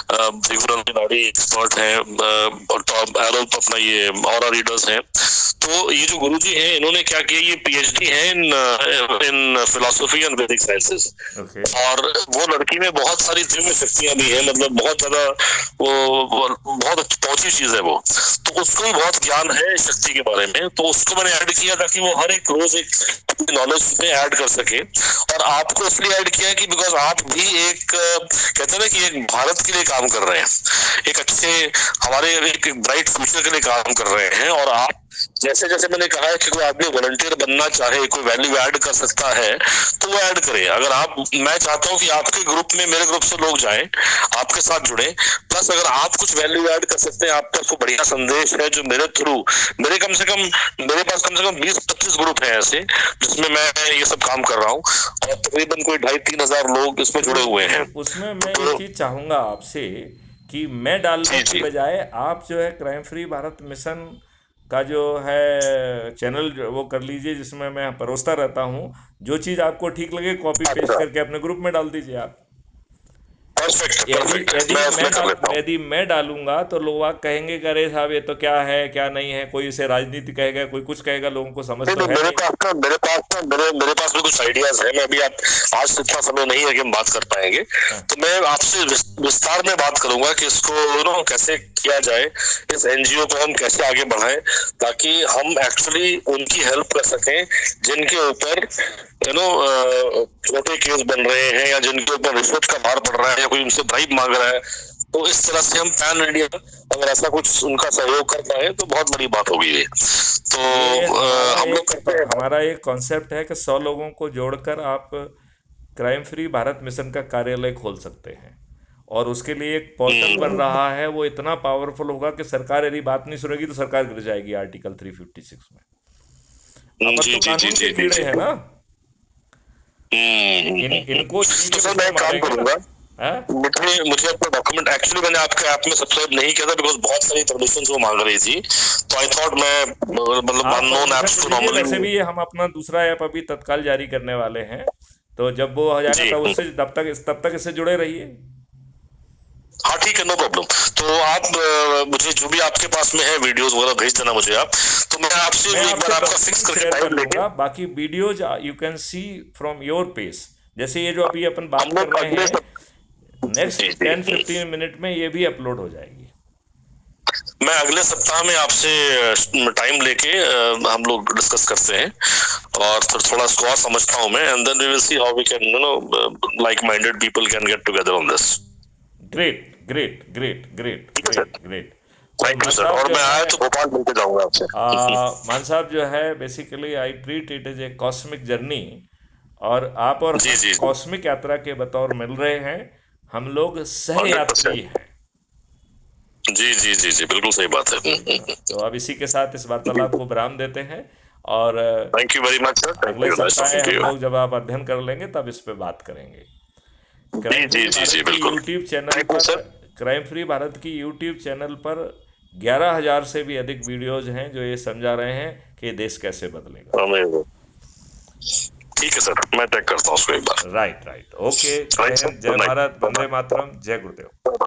नाड़ी एक्सपर्ट है, और अपना ये ऑरा रीडर्स हैं। तो ये जो गुरुजी हैं, इन्होंने क्या किया, ये पीएचडी है इन फिलोसफी एंड वैदिक साइंसेस, ओके, और वो लड़की में बहुत सारी दिव्य शक्तियां भी है, मतलब बहुत ज्यादा वो बहुत पहुंची चीज है वो, तो उसको भी बहुत ज्ञान है शक्ति के बारे में, तो उसको मैंने ऐड किया ताकि वो हर एक रोज एक नॉलेज में ऐड कर सके। और आपको इसलिए ऐड किया कि बिकॉज आप भी एक कहते हैं ना कि एक भारत के लिए काम कर रहे हैं, एक अच्छे हमारे एक ब्राइट फ्यूचर के लिए काम कर रहे हैं, और आप जैसे जैसे मैंने कहा है कि कोई आदमी वॉलंटियर बनना चाहे, कोई वैल्यू ऐड कर सकता है तो वो ऐड करे। अगर आप, मैं चाहता हूँ कि आपके ग्रुप में, मेरे ग्रुप से लोग जाएं, आपके साथ जुड़े, प्लस अगर आप कुछ वैल्यू ऐड कर सकते हैं, आपका कोई बढ़िया संदेश है जो मेरे थ्रू, मेरे कम से कम, मेरे पास कम से कम 20-25 ग्रुप है ऐसे जिसमें मैं ये सब काम कर रहा हूँ, और तकरीबन कोई 2,500-3,000 लोग इसमें जुड़े हुए हैं। उसमें मैं तो एक चीज चाहूंगा आपसे कि मैं डालने जी की जी बजाय आप जो है क्राइम फ्री भारत मिशन का जो है चैनल वो कर लीजिए, जिसमें मैं परोसता रहता हूँ। जो चीज़ आपको ठीक लगे कॉपी पेस्ट अच्छा, करके अपने ग्रुप में डाल दीजिए आप। परफेक्ट यदि परफेक्ट, यदि मैं मैं उसमें कर डाल लेता हूँ। यदि मैं डालूंगा तो लोग आप कहेंगे कि अरे साहब ये तो क्या है क्या नहीं है, कोई इसे राजनीति कहेगा, कोई कुछ कहेगा, लोगों को समझ नहीं तो नहीं, है मेरे नहीं। पास ना, मेरे पास भी कुछ आइडियाज है। मैं अभी, आप, आज तो इतना समय नहीं है कि हम बात कर पाएंगे, हाँ। तो मैं आपसे विस्तार में बात करूंगा कि इसको कैसे किया जाए, इस एनजीओ को हम कैसे आगे बढ़ाएं, ताकि हम एक्चुअली उनकी हेल्प कर सकें जिनके ऊपर छोटे केस बन रहे हैं, या जिनके ऊपर रिश्वत का भार पड़ रहा है, या कोई उनसे ब्राइब मांग रहा है। तो इस तरह से हम पैन इंडिया अगर ऐसा कुछ उनका सहयोग कर पाए तो बहुत बड़ी बात होगी ये। तो ये हम लोग करते हैं बात। हमारा एक कॉन्सेप्ट है कि 100 लोगों को जोड़कर आप क्राइम फ्री भारत मिशन का कार्यालय खोल सकते हैं। और उसके लिए एक पोर्टल बन हम्म, रहा है, वो इतना पावरफुल होगा कि सरकार यदि बात नहीं सुनेगी तो सरकार गिर जाएगी आर्टिकल 356 में। अपन जी तो जी जी कानून के जी जी कीड़े जी। हैं ना। इनको इन्हीं तो के सर बस मैं में एक काम मारेंगे ना। करूंगा, हाँ। मुझे मुझे अपना डॉक्यूमेंट, एक्चुअली मैंने आपके ऐप में सब्सक्राइब नहीं किया था बिकॉज बहुत सारी परमिशन वो मांग रही थी, तो आई थॉट मैं, मतलब आप अननोन परमिशन एप्स ले को लीजिए, नॉर्मली। वैसे भी ये हम अपना दूसरा ऐप अभी तत्काल जारी करने वाले हैं। तो जब वो हो जाएगा जी, तब उससे तब तक इससे जुड़े रहिए। हाँ ठीक है, नो प्रॉब्लम। तो आप मुझे जो भी आपके पास में है वीडियोस वगैरह भेज देना मुझे आप, तो मैं आपसे मैं एक बार आपसे आपका फिक्स डॉक्यूमेंट करके शेयर कर टाइम लेके, लूंगा, बाकी videos you can see from your page. जैसे ये जो अभी अपन हम बात कर लोग रहे अगले हैं, नेक्स्ट जी 10-15 जी, मिनट में ये भी अपलोड हो जाएगी। मैं अगले सप्ताह में आपसे टाइम लेके हम लोग डिस्कस करते हैं, और फिर थोड़ा इसको और समझता हूँ मैं, and then we will see how we can like minded people can get together on this. Great great great great ठीक है सर, ग्रेट ग्रेट। और थैंक यू मान सर, साहब और जो मैं आया है, तो भोपाल मिलके जाऊंगा आपसे। मान साहब जो है, basically I treat it as a cosmic journey. और जी हम जी जी, कॉस्मिक यात्रा के बतौर मिल रहे हैं। हम लोग सह यात्री 100%, हैं। जी जी जी जी, बिल्कुल सही बात है। तो अब इसी के साथ इस वार्तालाप को विराम देते हैं। और thank you very much sir, thank अगले यू, नाइस सप्ताह टॉकिंग टू हम यू। लोग जब आप अध्ययन कर लेंगे तब इस पे बात करेंगे। जी क्राइम जी फ्री जी भारत जी, की बिल्कुल, यूट्यूब चैनल थैंक यू पर सर। क्राइम फ्री भारत की यूट्यूब चैनल पर 11,000 से भी अधिक वीडियोज हैं जो ये समझा रहे हैं कि देश कैसे बदलेगा। Amazing. ठीक है सर, मैं चेक करता हूँ उसको एक बार। Right right, okay. जय राइट सर, हिंद, जय गुड भारत, वंदे नाइट। मातरम, जय गुरुदेव।